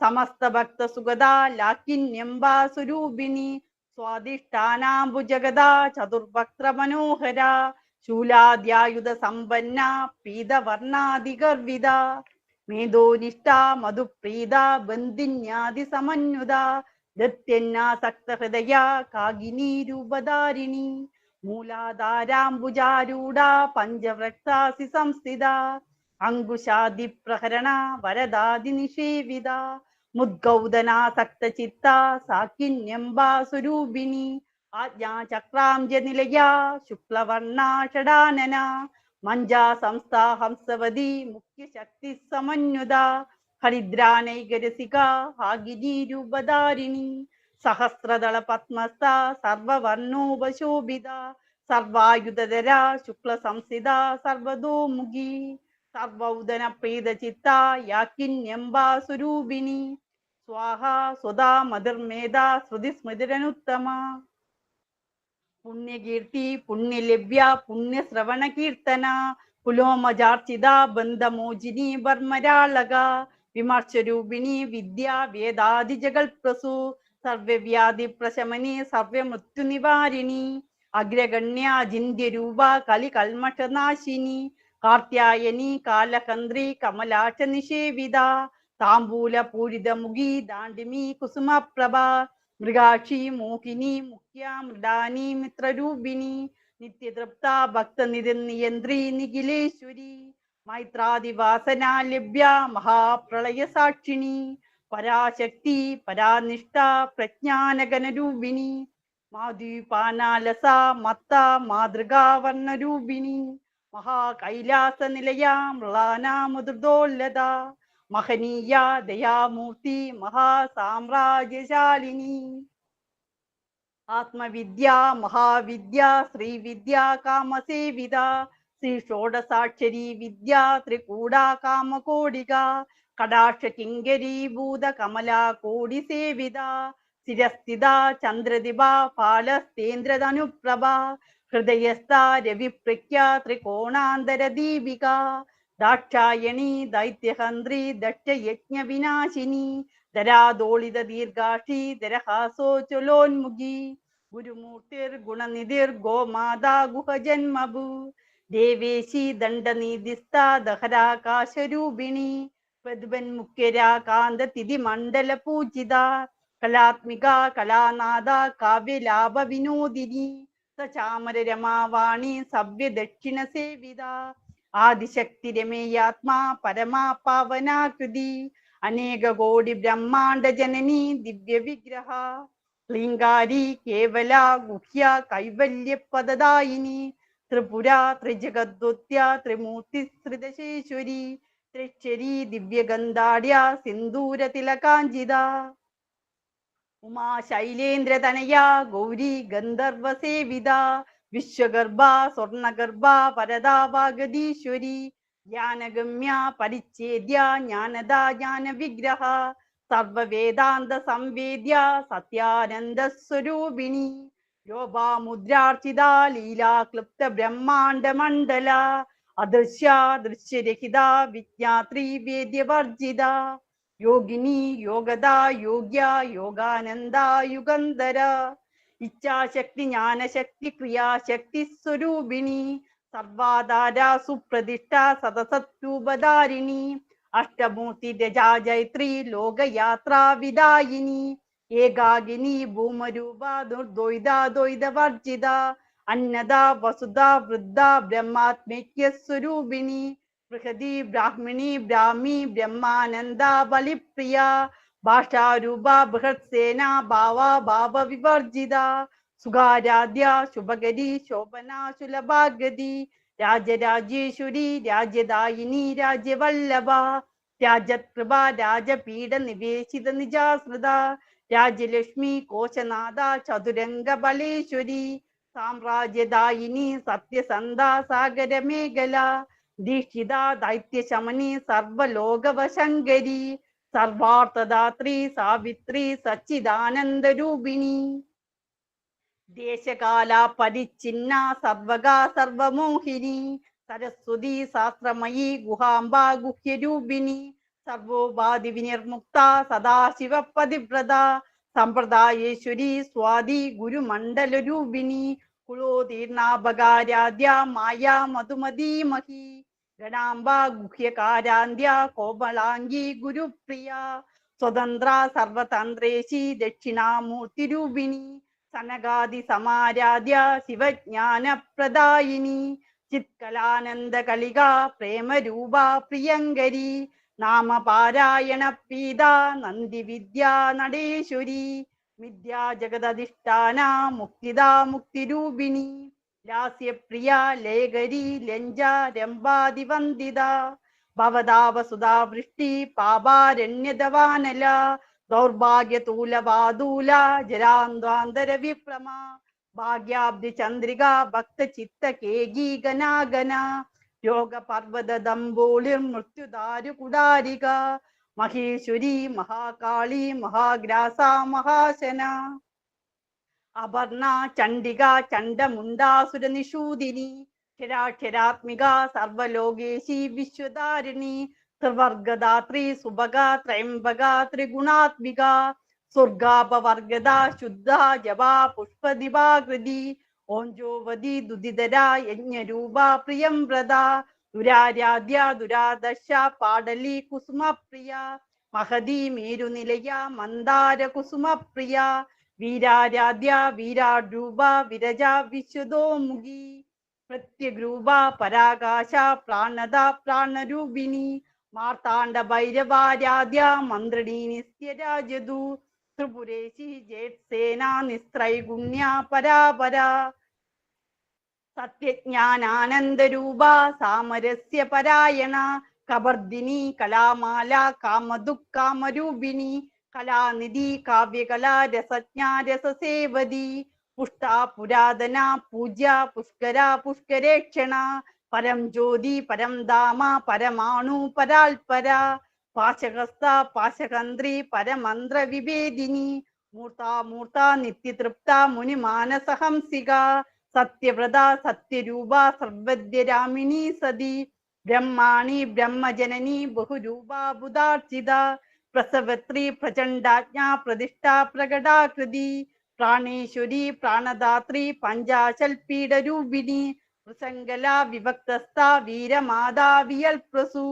സമസ്ത ഭക്ത സുഗത ലാക്കിന്യംബ സ്വരൂപിണി സ്വാദിഷ്ഠാനാംബുജഗത ചതുർഭക്ത്ര മനോഹര ശൂലാദ്യായുധ സമ്പന്ന പീതവർണാദിഗർവിത മേധോനിഷ്ഠ മധുപ്രീത ബന്ധിന്യാദി സമന്യുത ദത്യന്നാസക്ത ഹൃദയ കാഗിനി രൂപധാരിണി മൂലാധാരാംബുജാരൂഢ പഞ്ചവ്രക്താസി സംസ്ഥിത അങ്കുശാദി പ്രഹരണ വരദാദി നിഷേവിത മുദ്ഗൗദനാസക്ത ചിത്ത സാക്കിന്യംബ സ്വരൂപിണി ആജ്ഞാചക്രാംജ നിലയ ശുക്ലവർണ ഷടാനന മഞ്ജാ സംസ്ഥാ ഹംസവതി മുഖ്യശക്തി സമന്യുത ഹരിദ്രാനൈകരസിക ഹാഗിനി രൂപധാരിണി സഹസ്രദള പത്മസ്ഥ സർവവർണോപശോഭിത സർവായുധര ശുക്ല സംസ്ഥിത സർവതോമുഖി സർവൗദന പ്രീത ചിത്ത യാക്കിന്യംബ സ്വരൂപിണി സ്വാഹ സ്വദാ മതിർമേധ ശ്രുതി സ്മൃതിരനുത്തമ പുണ്യകീർത്തി പുണ്യലഭ്യ പുണ്യശ്രവണ കീർത്തന കുലോമജാർച്ചിത ബന്ധമോചിനി വർമ്മരാളക വിമർശരൂപിണി വിദ്യ വേദാദിജഗൽപ്രസു സർവവ്യാധി പ്രശമനി സർവമൃത്യു നിവാരിണി അഗ്രഗണ്യ അചിന്യരൂപ കലി കൽമഷനാശിനി കാർത്യായനി കാലഹന്ത്രി കമലാക്ഷ നിഷേവിത താംബൂല പൂരിതമുഖി ദാണ്ഡിമി കുസുമപ്രഭ മൃഗാക്ഷി മോഹിനി മുഖ്യ മൃഡാനി മിത്രരൂപിണി നിത്യതൃപ്ത ഭക്തനിയന്ത്രി നിഖിലേശ്വരി മൈത്രാദിവാസന ലഭ്യ മഹാപ്രളയ സാക്ഷിണി പരാശക്തി പരാനിഷ്ഠ പ്രജ്ഞാനഗണരൂപിണി മാദ്വീപാനാലസ മത്ത മാതൃകാവർണ്ണരൂപിണി മഹാകൈലാസ നിലയ മൃളാനാമുദൃതോല്ലത മഹനീയ ദയാമൂർത്തി മഹാസാമ്രാജ്യശാലിനി ആത്മവിദ്യ മഹാവിദ്യ ശ്രീവിദ്യ കാമസേവിത ശ്രീ ഷോഡസാക്ഷരി വിദ്യ ത്രികൂടാ കാമകോടിക കടാക്ഷ കിങ്കരീഭൂത കമലാ കോടി സേവിത സ്ഥിരസ്ഥിത ചന്ദ്രദിവ ഫാലസ്തേന്ദ്രതനുപ്രഭ ഹൃദയസ്ഥ രവിപ്രഖ്യ ത്രികോണാന്തര ദീപിക ദാക്ഷായണി ദൈത്യഹന്ത്രി ദക്ഷയജ്ഞ വിനാശിനി ധരാദോളിത ദീർഘാക്ഷി ധരഹാസോചലോന്മുഖി ഗുരുമൂർത്തിർ ഗുണനിധിർ ഗോമാതാ ഗുഹജന്മഭൂ ദേവേശി ദണ്ഡനീതിസ്ഥ ദഹരാകാശരൂപിണി പ്രതിപന്മുഖ്യരാകാന്ത തിഥിമണ്ഡല പൂജിത കലാത്മിക കലാനാഥ കാവ്യലാഭ വിനോദിനി സചാമര രമാവാണി സവ്യ ദക്ഷിണ സേവിത ആദിശക്തി രമേയാത്മാ പരമാ പാവനാകൃതി അനേക കോടി ബ്രഹ്മാണ്ഡ ജനനി ദിവ്യ വിഗ്രഹ ക്ലീങ്കാരി കേവല ഗുഹ്യ കൈവല്യ പദദായിനി ത്രിപുര ത്രിജഗദ്വത്യ ത്രിമൂർത്തിശ്രിതശേശ്വരി ത്രിക്ഷരി ദിവ്യഗന്ധാഢ്യ സിന്ദൂര തിലകാഞ്ചിത ഉമാ ശൈലേന്ദ്രതനയ ഗൗരി ഗന്ധർവ സേവിത വിശ്വഗർഭ സ്വർണഗർഭ പരദാവാഗതീശ്വരി ജ്ഞാനഗമ്യ പരിച്ഛേദ്യ ജ്ഞാനദ ജ്ഞാന വിഗ്രഹ സർവവേദാന്ത സംവേദ്യ സത്യാനന്ദ സ്വരൂപിണി യോപാമുദ്രാർച്ചിത ലീലാക്ലുപ്ത ബ്രഹ്മാണ്ഡ മണ്ഡല അദൃശ്യ ദൃശ്യരഹിത വിജ്ഞാത്രി വേദ്യവർജിത യോഗിനി യോഗദ യോഗ്യ യോഗാനന്ദ യുഗന്ധര ഇച്ഛാശക്തി ജ്ഞാനശക്തി ക്രിയാശക്തി സ്വരൂപിണി സർവാധാര സുപ്രതിഷ്ഠ സതസത്രൂപധാരിണി അഷ്ടമൂർത്തി രജാജൈത്രി ലോകയാത്രാ വിദായിനി ഏകാകിനി ഭൂമരൂപ ദുർദ്വൈതാദ്വൈതവർജിത അന്നദ വസുധ വൃദ്ധ ബ്രഹ്മാത്മൈക്യ സ്വരൂപിണി ബൃഹതി ബ്രാഹ്മിണി ബ്രാഹ്മി ബ്രഹ്മാനന്ദ ബലിപ്രിയ ഭാഷാരൂപ ബൃഹത്സേന ഭാവ ഭാവ വിവർജിത സുഖാരാധ്യ ശുഭകരി ശോഭന സുലഭാഗതി രാജരാജേശ്വരി രാജ്യദായിനി രാജ്യവല്ലഭ രാജകൃപ രാജപീഠ നിവേശിത നിജാസ്മൃത രാജ്യലക്ഷ്മി കോശനാഥ ചതുരംഗ ബലേശ്വരി സാമ്രാജ്യദായിനി സത്യസന്ധ സാഗര മേഖല ദീക്ഷിത ദൈത്യശമനി സർവലോകവശങ്കരി സർവാർത്ഥദാത്രി സാവിത്രി സച്ചിദാനന്ദരൂപിണി ദേശകാല പരിച്ഛിന്ന സർവകാ സർവമോഹിനി സരസ്വതി ശാസ്ത്രമയി ഗുഹാംബ ഗുഹ്യരൂപിണി സർവോപാധി വിനിർമുക്ത സദാശിവ പതിവ്രത സമ്പ്രദായേശ്വരി സ്വാതി ഗുരുമണ്ഡലരൂപിണി കുലോതീർണാഭകാരാധ്യ മായാ മധുമതീമഹി ഗണാംബ ഗുഹ്യകാരാന്ത്യ കോമളാംഗി ഗുരുപ്രിയ സ്വതന്ത്ര സർവതന്ത്രേശി ദക്ഷിണാമൂർത്തിരൂപിണി സനകാദി സമാരാധ്യ ശിവജ്ഞാനപ്രദായിനി ചിത്കലാനന്ദ കളിക പ്രേമരൂപ പ്രിയങ്കരി നാമപാരായണ പീത നന്ദി വിദ്യാ നടേശ്വരി വിദ്യാ ജഗദധിഷ്ഠാന മുക്തിദ മുക്തിരൂപിണി ലാസ്യപ്രിയ ലേഖരി ലഞ്ജ രംഭാതിവന്ദിത ഭവതാവസുധാ വൃഷ്ടി പാപാരണ്യദവാനല ദൗർഭാഗ്യതൂലവാദൂല ജരാന്താന്തര വിപ്രമ ഭാഗ്യാബ്ദി ചന്ദ്രിക ഭക്ത ചിത്ത കേഗീ ഗനാഗന യോഗപർവത ദംബോളിർ മൃത്യുദാരു കുടാരിക മഹേശ്വരി മഹാകാളി മഹാഗ്രാസ മഹാശന അപർണ ചണ്ഡിക ചണ്ഡമുണ്ടാസുര നിഷൂദിനി ക്ഷരാക്ഷരാത്മിക സർവലോകേശി വിശ്വധാരിണി ത്രിവർഗദാത്രി സുഭഗ ത്രയംബക ത്രിഗുണാത്മിക സ്വർഗാപവർഗദ ശുദ്ധ ജപാ പുഷ്പദിവാകൃതി ഓഞ്ചോവതി ദുദിതര യജ്ഞരൂപ പ്രിയംവ്രത ദുരാരാധ്യ ദുരാദശ പാടലി കുസുമപ്രിയ മഹതി മേരുനിലയ മന്ദാര കുസുമപ്രിയ വീരാരാധ്യ വീരാരൂപ വിരജ വിശ്വതോമുഖി പ്രത്യഗ്രൂപ പരാകാശ പ്രാണദ പ്രാണരൂപിണി മാർത്താണ്ഡ ഭൈരവാരാധ്യ മന്ത്രിണീ നിത്യരാജതു ത്രിപുരേശി ജേത്സേന നിസ്ത്രൈഗുണ്യ പരാപരാ സത്യജ്ഞാനാനന്ദരൂപ സാമരസ്യ പരായണ കബർദിനി കലാമാല കാമദുഃഖാമരൂപിണി കലാനിധി കാവ്യകലാ രസജ്ഞ രസസേവതി പുഷ്ടാ പുരാതന പൂജ്യ പുഷ്കര പുഷ്കരേക്ഷണ പരം ജ്യോതി പരം ധാമ പരമാണു പരാൽപര പാശകസ്ത പാശകന്ത്രി പരമന്ത്ര വിഭേദിനി മൂർത്ത നിത്യതൃപ്ത മുനിമാനസഹംസിക സത്യവ്രത സത്യരൂപ സർവദ്യരാമിണി സതി ബ്രഹ്മാണി ബ്രഹ്മജനനി ബഹുരൂപ ബുധാർച്ചിത പ്രസവത്രി പ്രചണ്ഡാജ്ഞ പ്രതിഷ്ഠ പ്രകടാകൃതി പ്രാണേശ്വരി പ്രാണദാത്രി പഞ്ചാശൽപീഠരൂപിണി വൃസങ്കല വിഭക്തസ്ഥ വീരമാതാവിയൽപ്രസു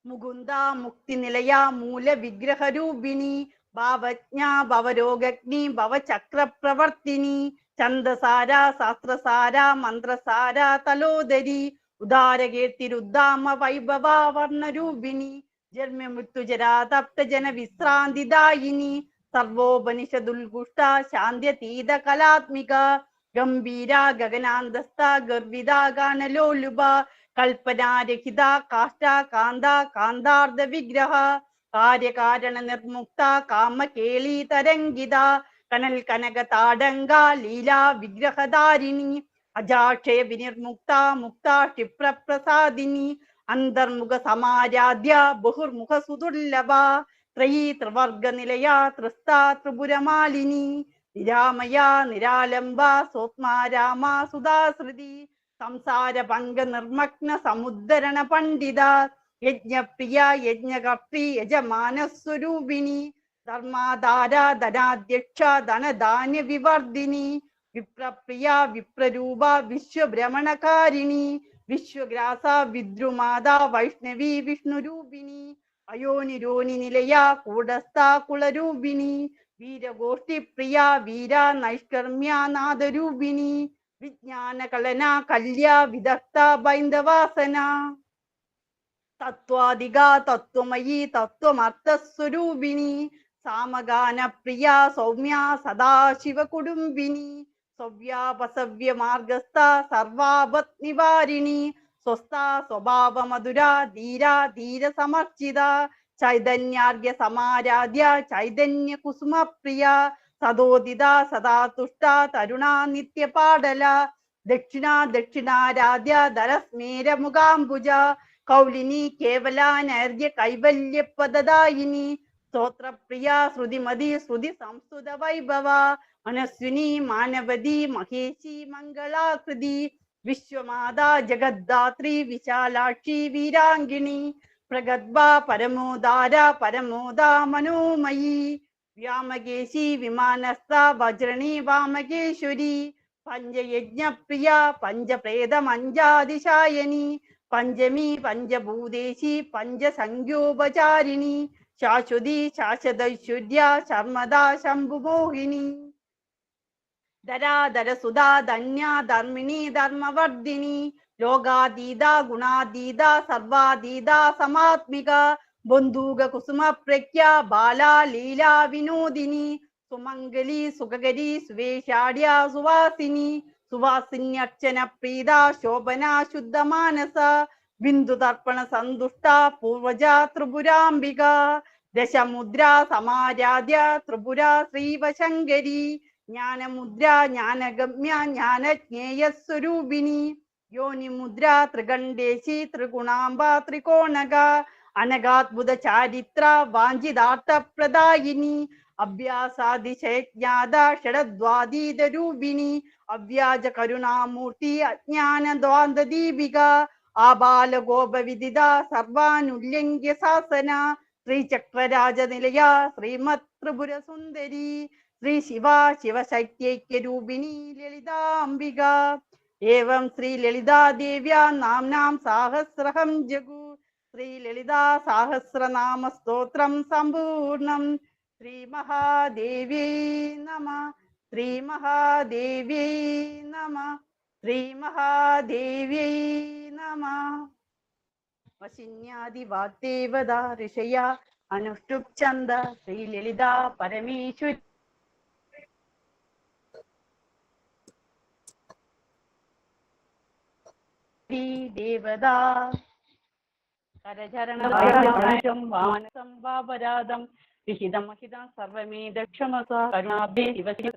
മുകുന്ദ മുക്തിനിലയ മൂലവിഗ്രഹരൂപിണി ഭാവജ്ഞ ഭവരോഗഗ്നി ഭവചക്രപ്രവർത്തിനി ഛന്ദസാര ശാസ്ത്രസാര മന്ത്രസാര തലോദരി ഉദാരകീർത്തിരുദ്ധാമ വൈഭവ വർണ്ണരൂപിണി ജന്മമൃത്യുജരാ തപ്തജന വിശ്രാന്തിദായിനി സർവോപനിഷദുൽഗുഷ്ട ശാന്ത്യതീത കലാത്മിക ഗംഭീര ഗഗനാന്തസ്ഥ ഗർവിത ഗാനലോലുഭ കൽപ്പനാരഹിത കാഷ്ട കാന്ത കാന്താർദ്ധ വിഗ്രഹ കാര്യകാരണ നിർമുക്ത കാമകേളി തരംഗിത കനൽ കനക താടങ്ക ലീലാ വിഗ്രഹധാരിണി അജാക്ഷയ വിനിർമുക്ത മുക്ത ക്ഷിപ്രപ്രസാദിനി അന്തർമുഖ സമാരാധ്യ ബഹുർമുഖ സുദുർലഭ ത്രയീ ത്രിവർഗ നിലയ ത്രിസ്ത ത്രിപുരമാലിനി നിരാമയ നിരാലംബ സോത്മാരാമ സുധാശ്രുതി സംസാര പങ്ക നിർമ്മഗ്ന സമുദ്ധരണ പണ്ഡിത യജ്ഞപ്രിയ യജ്ഞകർത്തി യജമാനസ്വരൂപിണി ധർമാധാര ധനാധ്യക്ഷ ധനധാന്യ വിവർധിനി വിപ്രപ്രിയ വിപ്രരൂപ വിശ്വഭ്രമണകാരിണി വിശ്വഗ്രാസ വിദ്രുമാത വൈഷ്ണവി വിഷ്ണുരൂപിണി അയോനിരോനി നിലയ കൂടസ്ഥ കുളരൂപിണി വീരഗോഷ്ഠി പ്രിയ വീര നൈഷ്കർമ്മ്യ നാദരൂപിണി വിജ്ഞാന കലന കല്യ വിദഗ്ധ ബൈന്ദവാസന തത്വാധിക തത്വമയി തത്വമർത്ഥസ്വരൂപിണി സാമഗാന പ്രിയ സൗമ്യ സദാശിവ കുടുംബിനി സവ്യാപസവ്യ മാർഗസ്ഥ സർവാപത് നിവാരിണി സ്വസ്ഥ സ്വഭാവ മധുര ധീര ധീര സമർച്ചിത ചൈതന്യാർഘ്യ സമാരാധ്യ ചൈതന്യ കുസുമ പ്രിയ സദോദിത സദാ തുഷ്ട തരുണ നിത്യപാടല ദക്ഷിണ ദക്ഷിണാരാധ്യ ധരസ്മേര മുഖാംബുജ കൗലിനി കേവല നൈർഘ്യ കൈവല്യ പദദായിനി സ്തോത്രപ്രിയ ശ്രുതിമതി ശ്രുതി സംസ്കൃത വൈഭവ മനസ്വിനി മാനവതി മഹേശി മംഗളാകൃതി വിശ്വമാതാ ജഗദ്ധാത്രി വിശാലാക്ഷി വീരാംഗിണി പ്രഗത്ഭ പരമോദാര പരമോദ മനോമയി വ്യാമകേശി വിമാനസ്ഥ വജ്രണി വാമകേശ്വരി പഞ്ചയജ്ഞപ്രിയ പഞ്ചപ്രേതമഞ്ചാതിശായനി പഞ്ചമി പഞ്ചഭൂതേശി പഞ്ചസംഖ്യോപചാരിണി ശാശ്വതി ശാശ്വതൈശ്വര്യ ശർമ്മദാ ശംഭുമോഹിനി ധരാധര സുധാ ധന്യ ധർമ്മിണി ധർമ്മവർദ്ധിനി ലോകാതീത ഗുണാതീത സർവാതീത സമാത്മിക ബന്ധൂക കുസുമ പ്രഖ്യ ബാലാ ലീലാ വിനോദിനി സുമംഗലി സുഖകരി സുവേശാഢ്യ സുവാസിനി സുവാസിന്യർച്ചന പ്രീത ശോഭന ശുദ്ധമാനസ ബിന്ദു തർപ്പണ സന്തുഷ്ട പൂർവജ ത്രിപുരാംബിക ദശമുദ്ര സമാരാധ്യ ത്രിപുര ശ്രീവശങ്കരി ജ്ഞാനമുദ്ര ജ്ഞാനഗമ്യ ജ്ഞാനജ്ഞേയസ്വരൂപിണി യോനിമുദ്ര ത്രികണ്ഠേശി ത്രിഗുണാംബ ത്രികോണക അനഗാത്ഭുത ചാരിത്ര വാഞ്ചിതാർത്ഥപ്രദായിനി അഭ്യാസാതിശയജ്ഞാത ഷഡദ്വാതീതരൂപിണി അവ്യാജ കരുണാമൂർത്തി അജ്ഞാനദ്വാന്തദീപിക ആബാലഗോപവിദിത സർവാനുല്യംഗ്യ ശാസന ശ്രീചക്രരാജനിലയ ശ്രീമത് ത്രിപുര സുന്ദരി ശ്രീ ശിവ ശിവശക്തിഐക്യരൂപിണി ലളിതാംബിക ഏവം ശ്രീ ലളിതാദേവ്യാ നാംനാം സാഹസ്രഹം ജഗു ശ്രീ ലളിതാ സഹസ്രനാമ സ്തോത്രം സമ്പൂർണം ശ്രീ മഹാദേവ്യൈ നമഃ ശ്രീ മഹാദേവ്യൈ നമഃ ശ്രീ മഹാദേവ്യൈ നമഃ. വശിന്യാദി വാഗ്ദേവത ഋഷയ അനുഷ്ടുപ് ചന്ദ ശ്രീലളിത പരമേശ്വരി ദേവതാ കരചരണം വാനസം വാപരാധം വിഹിതമഹിതം സർവമേ ദക്ഷമസ കരുണാബ്ദേ ദിവസേ